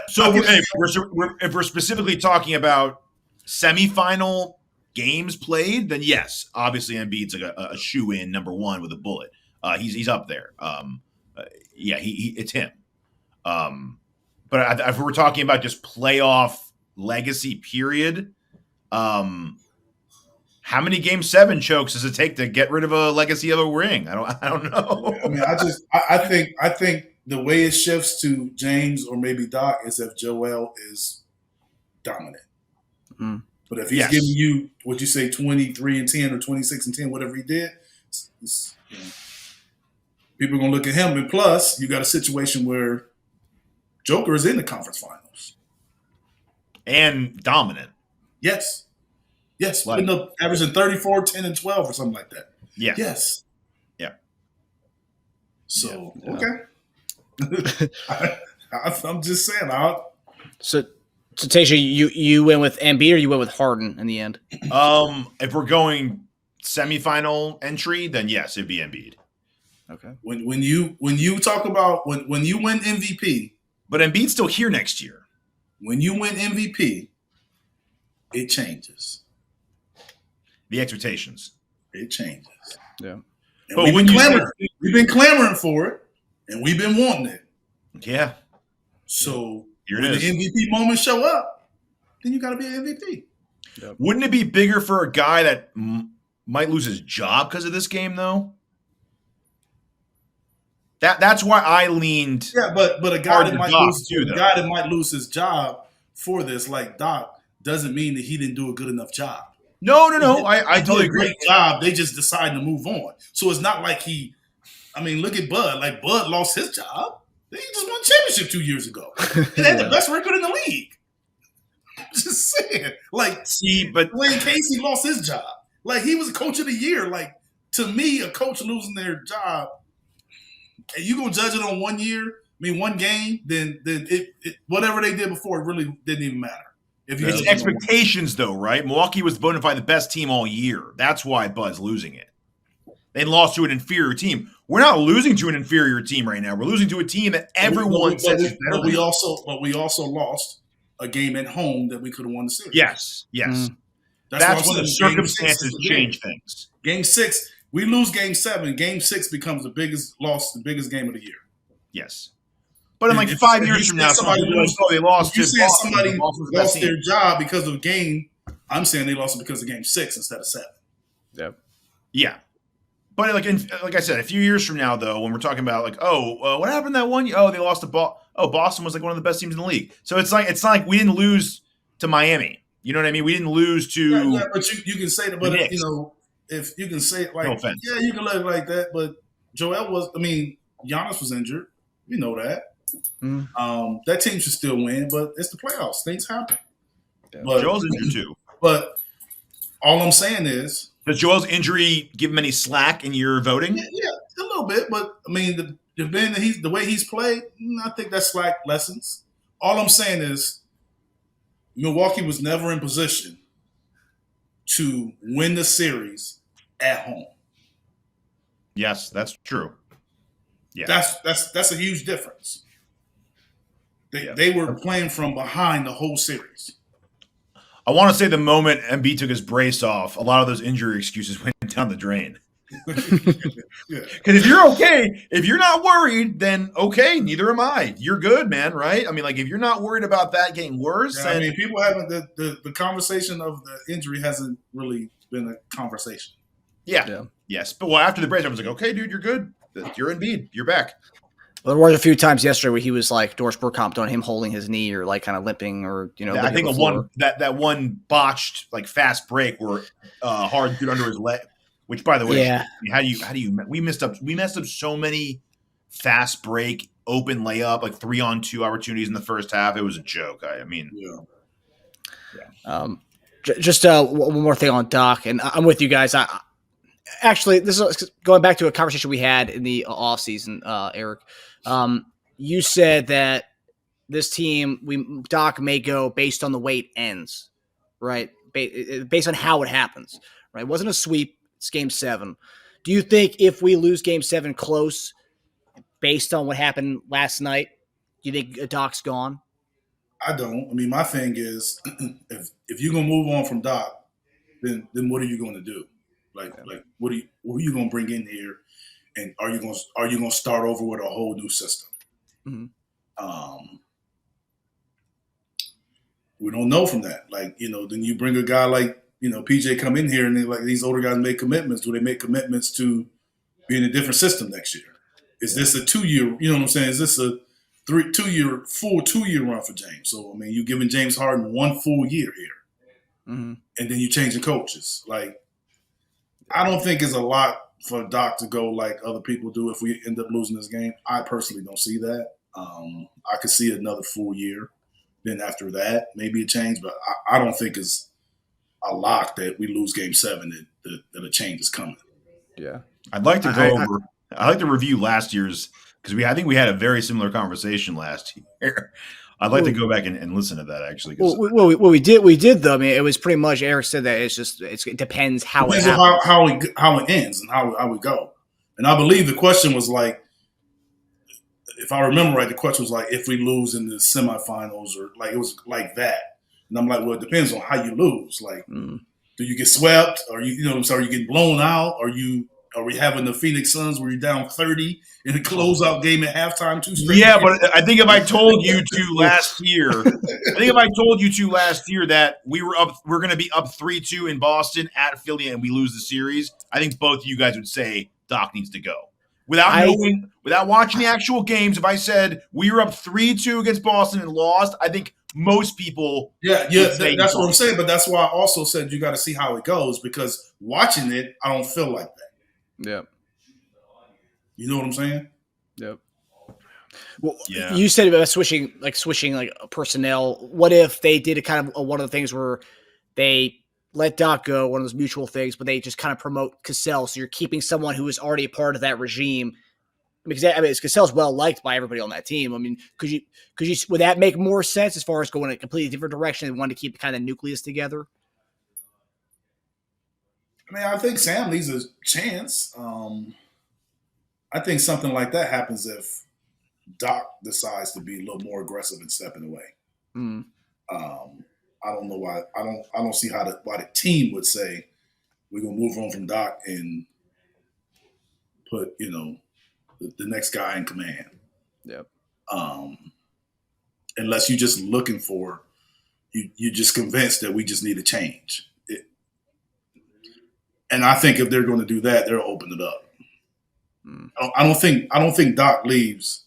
So if we're specifically talking about semifinal games played, then yes, obviously Embiid's like a shoe-in number one with a bullet. He's up there. It's him. But if we're talking about just playoff legacy period, how many Game 7 chokes does it take to get rid of a legacy of a ring? I don't know. I mean, I think the way it shifts to James or maybe Doc is if Joel is dominant. Mm. But if he's giving you what you say 23-10 or 26-10, whatever he did, people are gonna look at him. And plus, you got a situation where Joker is in the conference finals and dominant. Yes. Putting up averaging 34, 10, and 12 or something like that. Yeah. Yes. Yeah. So, okay. I'm just saying. So Teja, you went with Embiid or you went with Harden in the end? If we're going semifinal entry, then yes, it'd be Embiid. Okay. When you talk about when you win MVP, but Embiid's still here next year. When you win MVP, it changes. The expectations. It changes. Yeah. And but we've been clamoring for it, and we've been wanting it. Yeah. So when the MVP moments show up, then you got to be an MVP. Yep. Wouldn't it be bigger for a guy that might lose his job because of this game, though? That's why I leaned. Yeah, but a guy that might lose his job for this, like Doc, doesn't mean that he didn't do a good enough job. No. I totally agree. Great job. They just decided to move on. So it's not like look at Bud. Like Bud lost his job. He just won a championship 2 years ago. He had the best record in the league. I'm just saying. But Wayne Casey lost his job. Like he was a coach of the year. Like to me, a coach losing their job, and you gonna judge it on 1 year? One game? Then it whatever they did before, it really didn't even matter. It's expectations, though, right? Milwaukee was bona fide the best team all year. That's why Bud's losing it. They lost to an inferior team. We're not losing to an inferior team right now. We're losing to a team that everyone says is better. But we also lost a game at home that we could have won the series. Yes. That's when the circumstances change things. Game 6, we lose Game 7. Game 6 becomes the biggest game of the year. Yes. But in 5 years from now, they lost. You saying somebody lost their job because of game? I'm saying they lost it because of Game 6 instead of 7. Yep. Yeah. But like I said, a few years from now, though, when we're talking about what happened that one year? Oh, they lost to Boston was one of the best teams in the league. So it's like we didn't lose to Miami. You know what I mean? We didn't lose to. Yeah, but you can say that. But if you can say it like, no offense. Yeah, you can look like that. But Giannis was injured. We know that. Mm. That team should still win, but it's the playoffs. Things happen. Yeah. But Joel's injured too. But all I'm saying is, does Joel's injury give him any slack in your voting? Yeah, a little bit. But I mean, the way he's played, I think that slack lessens. All I'm saying is, Milwaukee was never in position to win the series at home. Yes, that's true. Yeah, that's a huge difference. They were playing from behind the whole series. I want to say the moment Embiid took his brace off, a lot of those injury excuses went down the drain. Because if you're okay, if you're not worried, then okay, neither am I. You're good, man, right? I mean, like if you're not worried about that getting worse, I mean, people haven't the conversation of the injury hasn't really been a conversation. Yeah. Yes. But after the brace, I was like, okay, dude, you're good. You're Embiid. You're back. Well, there were a few times yesterday where he was like Dorsberg commented on him holding his knee or like kind of limping or I think that one botched like fast break where Harden threw under his leg. Which, by the way, how do you we messed up so many fast break open layup like 3-on-2 opportunities in the first half. It was a joke. Just one more thing on Doc, and I'm with you guys. Actually, this is going back to a conversation we had in the off season, Eric. You said that this team, Doc may go based on the way it ends, right? Based on how it happens, right? It wasn't a sweep. It's Game 7. Do you think if we lose Game 7 close, based on what happened last night, do you think Doc's gone? I don't. I mean, my thing is, if you're gonna move on from Doc, then what are you going to do? Like who are you going to bring in here, and are you going to start over with a whole new system? Mm-hmm. We don't know from that. Like then you bring a guy like PJ come in here and they like these older guys make commitments. Do they make commitments to be in a different system next year? Is this a 2-year? You know what I'm saying? Is this a full 2-year run for James? So I mean, you giving James Harden 1 full year here, mm-hmm. and then you changing coaches. Like, I don't think it's a lot for Doc to go like other people do if we end up losing this game. I personally don't see that. I could see another full year. Then after that, maybe a change, but I don't think it's a lock that we lose Game 7 that a change is coming. Yeah, I'd like to go over. I'd like to review last year's because I think we had a very similar conversation last year. I'd like to go back and listen to that actually. We did though. I mean, it was pretty much Eric said that it depends how it happens. how it ends and how we go. And I believe the question was like, if I remember right, the question was like, if we lose in the semifinals or like it was like that. And I'm like, well, it depends on how you lose. Like, do you get swept? Are you are you getting blown out? Are we having the Phoenix Suns where you're down 30 in a closeout game at halftime? Yeah, but I think if I told you two last year, that we're going to be up 3-2 in Boston at Philly and we lose the series, I think both of you guys would say Doc needs to go. Without watching the actual games, if I said we were up 3-2 against Boston and lost, I think most people. Yeah, that's what I'm saying. But that's why I also said you got to see how it goes because watching it, I don't feel like that. Yep. You know what I'm saying? Yep. Well, you said about switching personnel. What if they did a kind of one of the things where they let Doc go, one of those mutual things, but they just kind of promote Cassell, so you're keeping someone who is already a part of that regime. Because Cassell's well liked by everybody on that team. I mean, would that make more sense as far as going in a completely different direction and want to keep kind of the nucleus together? I mean, I think Sam needs a chance. I think something like that happens if Doc decides to be a little more aggressive and stepping away. Mm. I don't know why. I don't see why the team would say we're gonna move on from Doc and put the next guy in command. Yep. Unless you're just looking for you're just convinced that we just need a change. And I think if they're going to do that, they'll open it up. Mm. I don't think Doc leaves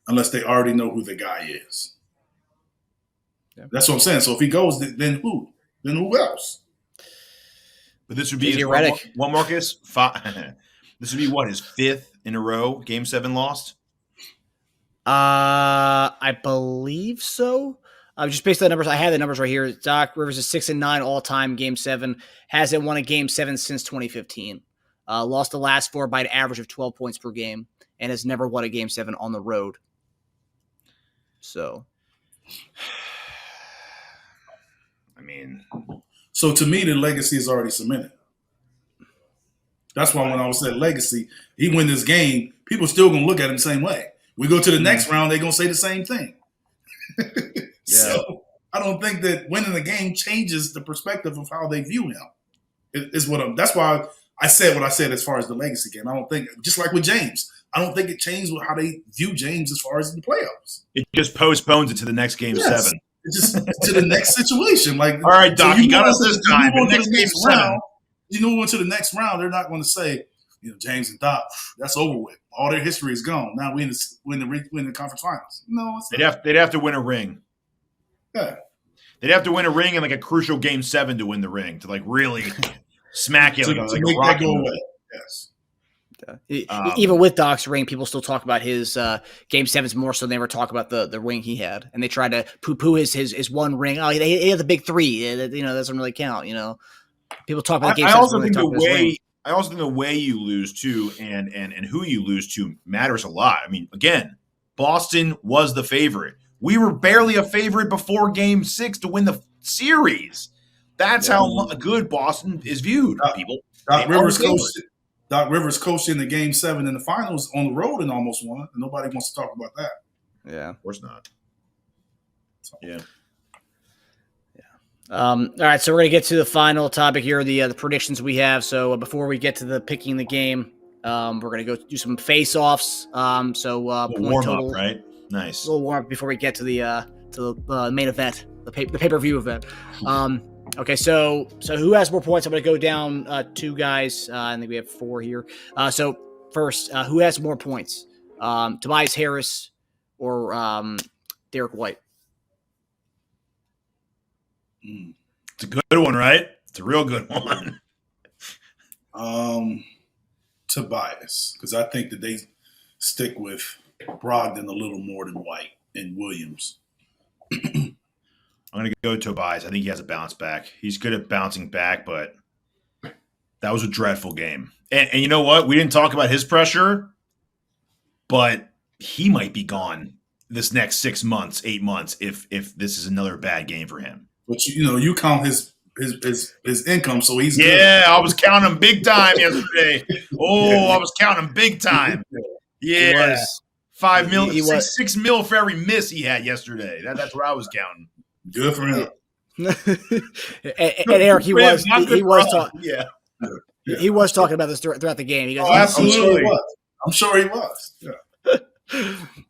unless they already know who the guy is. Yep. That's what I'm saying. So if he goes, then who? Then who else? But this would be one Marcus. This would be his fifth in a row, Game 7 lost? I believe so. Just based on the numbers, I have the numbers right here. Doc Rivers is 6-9 all time. Game 7 hasn't won a Game 7 since 2015. Lost the last 4 by an average of 12 points per game, and has never won a Game 7 on the road. So, I mean, so to me, the legacy is already cemented. That's why when I was saying legacy, he win this game, people still gonna look at him the same way. We go to the next round, they're gonna say the same thing. So I don't think that winning the game changes the perspective of how they view him. That's why I said what I said as far as the legacy game. I don't think, just like with James, I don't think it changed how they view James as far as the playoffs. it just postpones it to the next Game 7. It's just to the next situation. Like, all right, Doc, so you got us this time. The next Game 7. You move on to the next round, they're not going to say, James and Doc, that's over with. All their history is gone. Now we in the conference finals. No, they'd have to win a ring. Yeah. They'd have to win a ring in like a crucial Game 7 to win the ring, to like really smack it to make that go away. Yes. Even with Doc's ring, people still talk about his Game 7s more so than they ever talk about the ring he had. And they try to poo-poo his one ring. Oh, he had the big 3. That doesn't really count, People talk about the Game 7s. I also think the way you lose to and who you lose to matters a lot. I mean, again, Boston was the favorite. We were barely a favorite before Game 6 to win the series. That's how good Boston is viewed, people. Doc Rivers coached in the Game 7 in the finals on the road and almost won. And nobody wants to talk about that. Yeah. Of course not. Yeah. All right, so we're going to get to the final topic here, the predictions we have. So before we get to the picking the game, we're going to go do some face-offs. Point warm total, up, right? Nice. A little warm up before we get to the main event, the pay-per-view event. Okay, so who has more points? I'm going to go down 2 guys. I think we have 4 here. So first, who has more points? Tobias Harris or Derek White? It's a good one, right? It's a real good one. Tobias, because I think that they stick with Brogdon a little more than White and Williams. I'm going to go Tobias. I think he has a bounce back. He's good at bouncing back, but that was a dreadful game. And you know what? We didn't talk about his pressure, but he might be gone this next 6 months, 8 months if this is another bad game for him. But you count his income, so he's good. Yeah, I was counting him big time yesterday. I was counting him big time. Yeah, $5 million, 6 mil for every miss he had yesterday. That's where I was counting. Good for him. and Eric, he was talking about this throughout the game. He goes, absolutely. I'm sure he was. Yeah.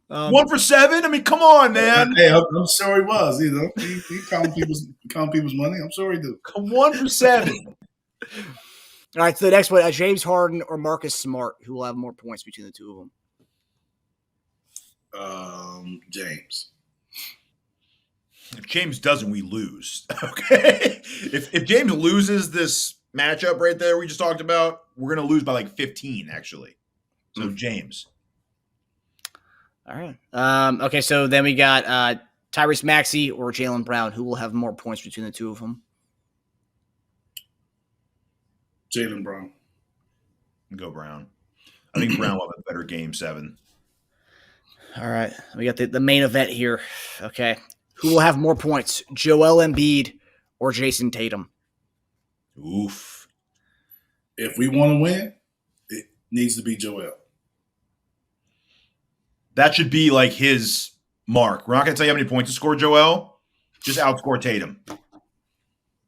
1 for 7. I mean, come on, man. Hey, I'm sure he was. He count people's money. I'm sure he do. 1 for 7. All right, so the next one, James Harden or Marcus Smart, who will have more points between the two of them? James. If James doesn't, we lose. Okay. If James loses this matchup right there we just talked about, we're going to lose by like 15, actually. So James. All right. Okay, so then we got Tyrese Maxey or Jaylen Brown. Who will have more points between the two of them? Jaylen Brown. Go Brown. I think Brown will have a better Game 7. All right. We got the main event here. Okay. Who will have more points, Joel Embiid or Jason Tatum? Oof. If we want to win, it needs to be Joel. That should be like his mark. We're not going to tell you how many points to score, Joel. Just outscore Tatum.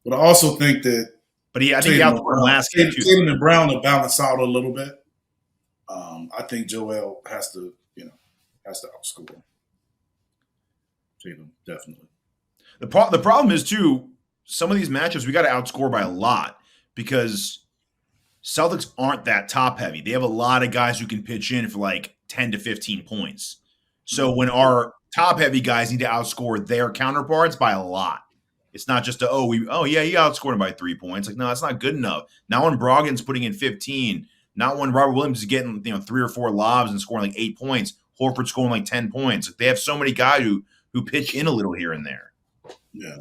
But I also think that I think he outscored him last game, too. Tatum and Brown will balance out a little bit. I think Joel has to outscore Tatum, definitely. The problem is, too, some of these matchups we got to outscore by a lot because Celtics aren't that top heavy. They have a lot of guys who can pitch in for like 10 to 15 points. So when our top heavy guys need to outscore their counterparts by a lot, it's not just he outscored him by 3 points. Like, no, that's not good enough. Now when Brogdon's putting in 15, Not when Robert Williams is getting 3 or 4 lobs and scoring like 8 points. Horford scoring like 10 points. They have so many guys who pitch in a little here and there. Yeah,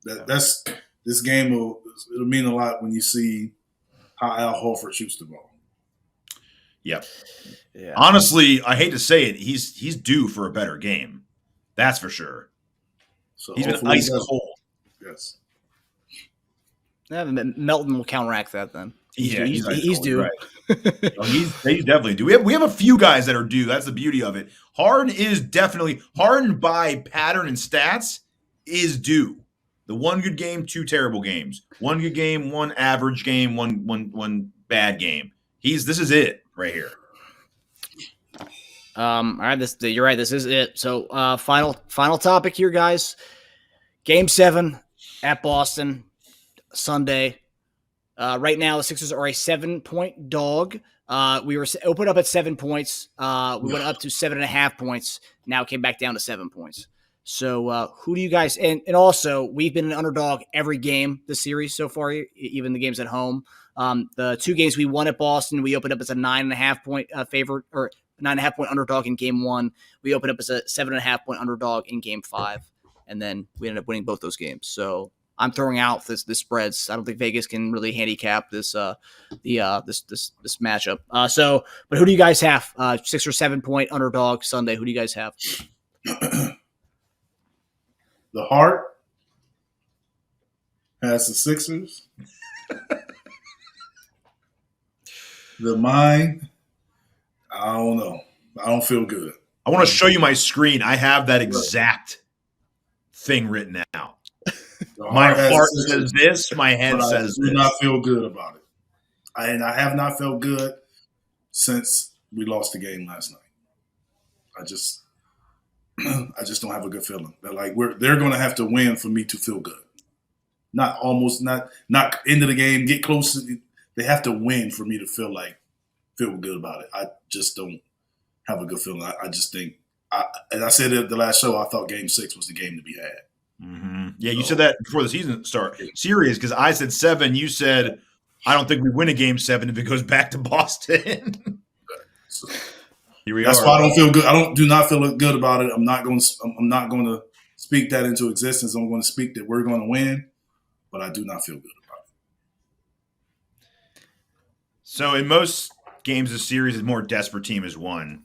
that's this game it'll mean a lot when you see how Al Horford shoots the ball. Yep. Yeah. Honestly, I hate to say it, he's due for a better game. That's for sure. So He's been ice cold. Yes. Yeah, Melton will counteract that then. He's due. Right. He's definitely due. We have a few guys that are due. That's the beauty of it. Harden by pattern and stats is due. The one good game, 2 terrible games. One good game, 1 average game, one bad game. This is it right here. All right, you're right. This is it. So, final topic here, guys. Game 7 at Boston Sunday. Right now, the Sixers are a 7-point dog. We were opened up at 7 points. We went up to 7.5 points. Now came back down to 7 points. So, who do you guys? And also, we've been an underdog every game this series so far, even the games at home. The 2 games we won at Boston, we opened up as a 9.5 point favorite or 9.5 point underdog in game 1. We opened up as a 7.5 point underdog in game 5, and then we ended up winning both those games. So I'm throwing out this spreads. I don't think Vegas can really handicap this this matchup. But who do you guys have? 6 or 7 point underdog Sunday. Who do you guys have? The heart has the Sixers. The mind, I don't know. I don't feel good. I want to show you my screen. I have that exact thing written out. My heart says this. My head says this. I do not feel good about it. And I have not felt good since we lost the game last night. I just don't have a good feeling. They're going to have to win for me to feel good. Not into the game, get close. They have to win for me to feel good about it. I just don't have a good feeling. I just think, and I said it at the last show, I thought Game 6 was the game to be had. Mm-hmm. Yeah, you said that before the season started. Serious, because I said 7. You said, I don't think we win a Game 7 if it goes back to Boston. So, here we that's are. why I don't feel good. Do not feel good about it. I'm not going to speak that into existence. I'm going to speak that we're going to win, but I do not feel good about it. So in most games, the series, a more desperate team has won.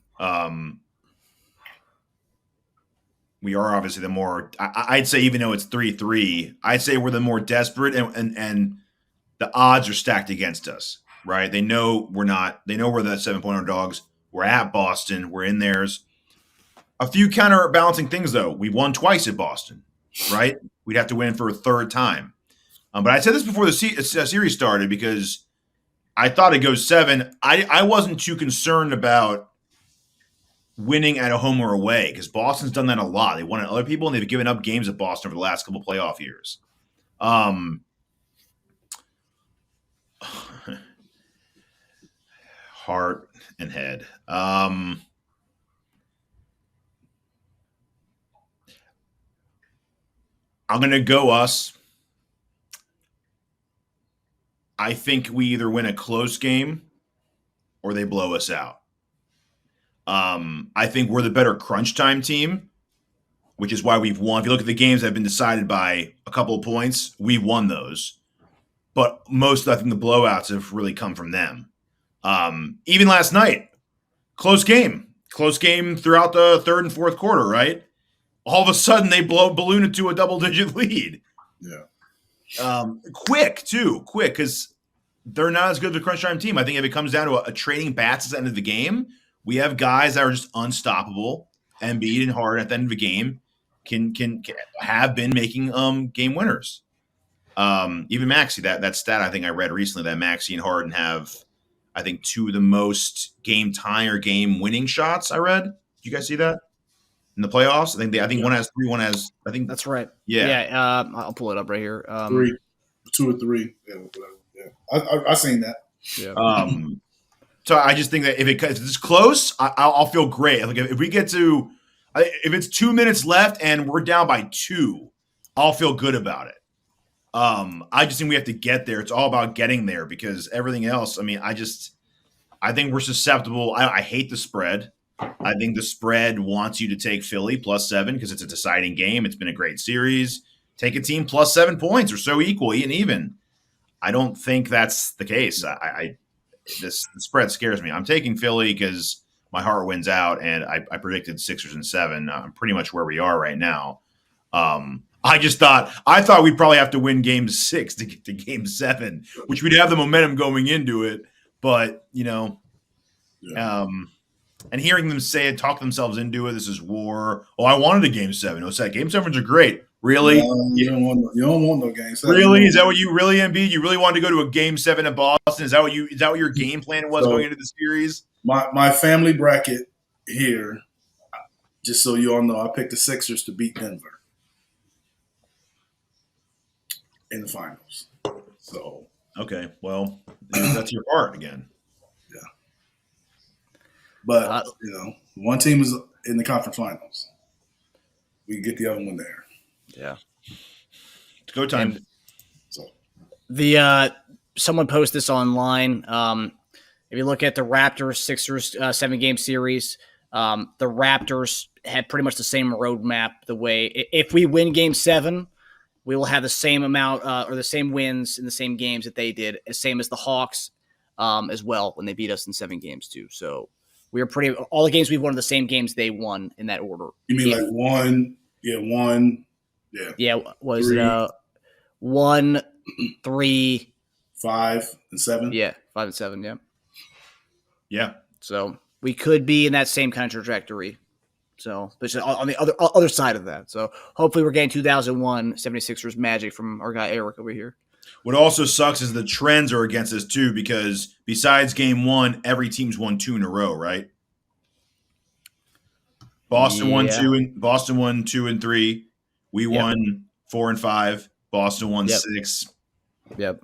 We are obviously the more. I'd say even though it's 3-3, I'd say we're the more desperate, and the odds are stacked against us. Right? They know we're not. They know we're the 7-point underdogs. We're at Boston. We're in theirs. A few counterbalancing things though. We won twice at Boston. Right? We'd have to win for a third time. But I said this before the series started because I thought it goes 7. I wasn't too concerned about winning at a home or away because Boston's done that a lot. They won at other people, and they've given up games at Boston over the last couple playoff years. Heart and head. I'm going to go us. I think we either win a close game or they blow us out. I think we're the better crunch time team, which is why we've won. If you look at the games that have been decided by a couple of points, we've won those. But most, I think, the blowouts have really come from them. Even last night, close game throughout the third and fourth quarter, right? All of a sudden, they balloon it to a double-digit lead. Yeah. Quick, because they're not as good as a crunch time team. I think if it comes down to a trading bats at the end of the game, we have guys that are just unstoppable. Embiid and Harden at the end of the game can have been making game winners. Even Maxey, that stat I think I read recently that Maxey and Harden have, I think, 2 of the most game tying or game winning shots. I read. Did you guys see that in the playoffs? I think one has 3, one has. I think that's right. Yeah. I'll pull it up right here. 3, 2 or 3. Yeah. I seen that. Yeah. So I just think that if it's close, I'll feel great. Like if we get to, if it's 2 minutes left and we're down by 2, I'll feel good about it. I just think we have to get there. It's all about getting there because everything else. I mean, I I think we're susceptible. I hate the spread. I think the spread wants you to take Philly +7 because it's a deciding game. It's been a great series. Take a team +7 points or so equal and even. I don't think that's the case. The spread scares me. I'm taking Philly because my heart wins out, and I predicted Sixers and 7. I'm pretty much where we are right now. I thought we'd probably have to win Game 6 to get to Game 7, which we'd have the momentum going into it. But and hearing them say it, talk themselves into it, this is war. Oh, I wanted a Game 7. No, said Game 7s are great. Really? No, you don't want no Game 7. Really? Is that what you really, Embiid? You really wanted to go to a Game 7 at Boston? Is that what your game plan was going into the series? My family bracket here, just so you all know, I picked the Sixers to beat Denver in the finals. So okay, well, that's your part again. Yeah, but one team is in the conference finals. We can get the other one there. Yeah, it's go time. And someone posted this online. If you look at the Raptors Sixers 7-game series, the Raptors had pretty much the same roadmap. The way if we win Game 7, we will have the same amount or the same wins in the same games that they did, same as the Hawks as well when they beat us in 7 games too. So we are all the games we've won are the same games they won in that order. You mean like one? Yeah, one. Yeah. Yeah, was 1, 3, 5, and 7? Yeah, 5 and 7, yeah. Yeah. So we could be in that same kind of trajectory. So, but just on the other side of that. So hopefully we're getting 2001 76ers magic from our guy Eric over here. What also sucks is the trends are against us too, because besides Game 1, every team's won 2 in a row, right? Boston won 2 and 3. We won 4 and 5. Boston won 6. Yep.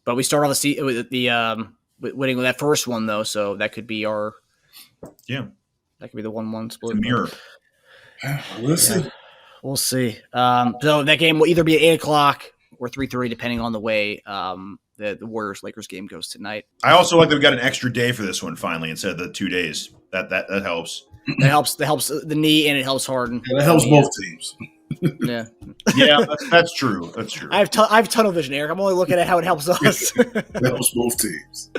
But we start off the winning with that first one though, so that could be our that could be the 1-1 split. It's a mirror. We'll see. We'll see. So that game will either be at 8:00 or 3:30, depending on the way the Warriors-Lakers game goes tonight. I also like that we got an extra day for this one finally instead of the 2 days. That helps. That helps the knee and it helps Harden. Yeah, that helps both teams. Yeah. Yeah, that's true. That's true. I have tunnel vision, Eric. I'm only looking at how it helps us. That helps both teams.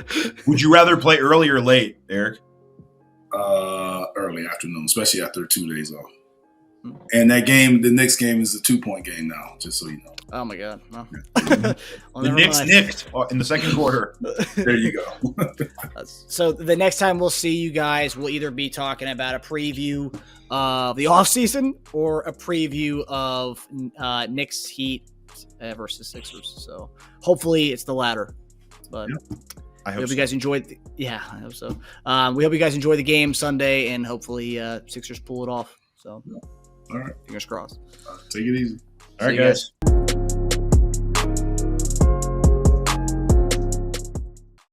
Would you rather play early or late, Eric? Early afternoon, especially after 2 days off. And that game, the next game is a 2-point game now, just so you know. Oh my God. No. The Knicks nicked in the second quarter. There you go. So the next time we'll see you guys, we'll either be talking about a preview of the offseason or a preview of Knicks Heat versus Sixers. So hopefully it's the latter. But I hope you guys enjoyed. I hope so. We hope you guys enjoy the game Sunday, and hopefully Sixers pull it off. So, all right, fingers crossed. Take it easy. All right, guys.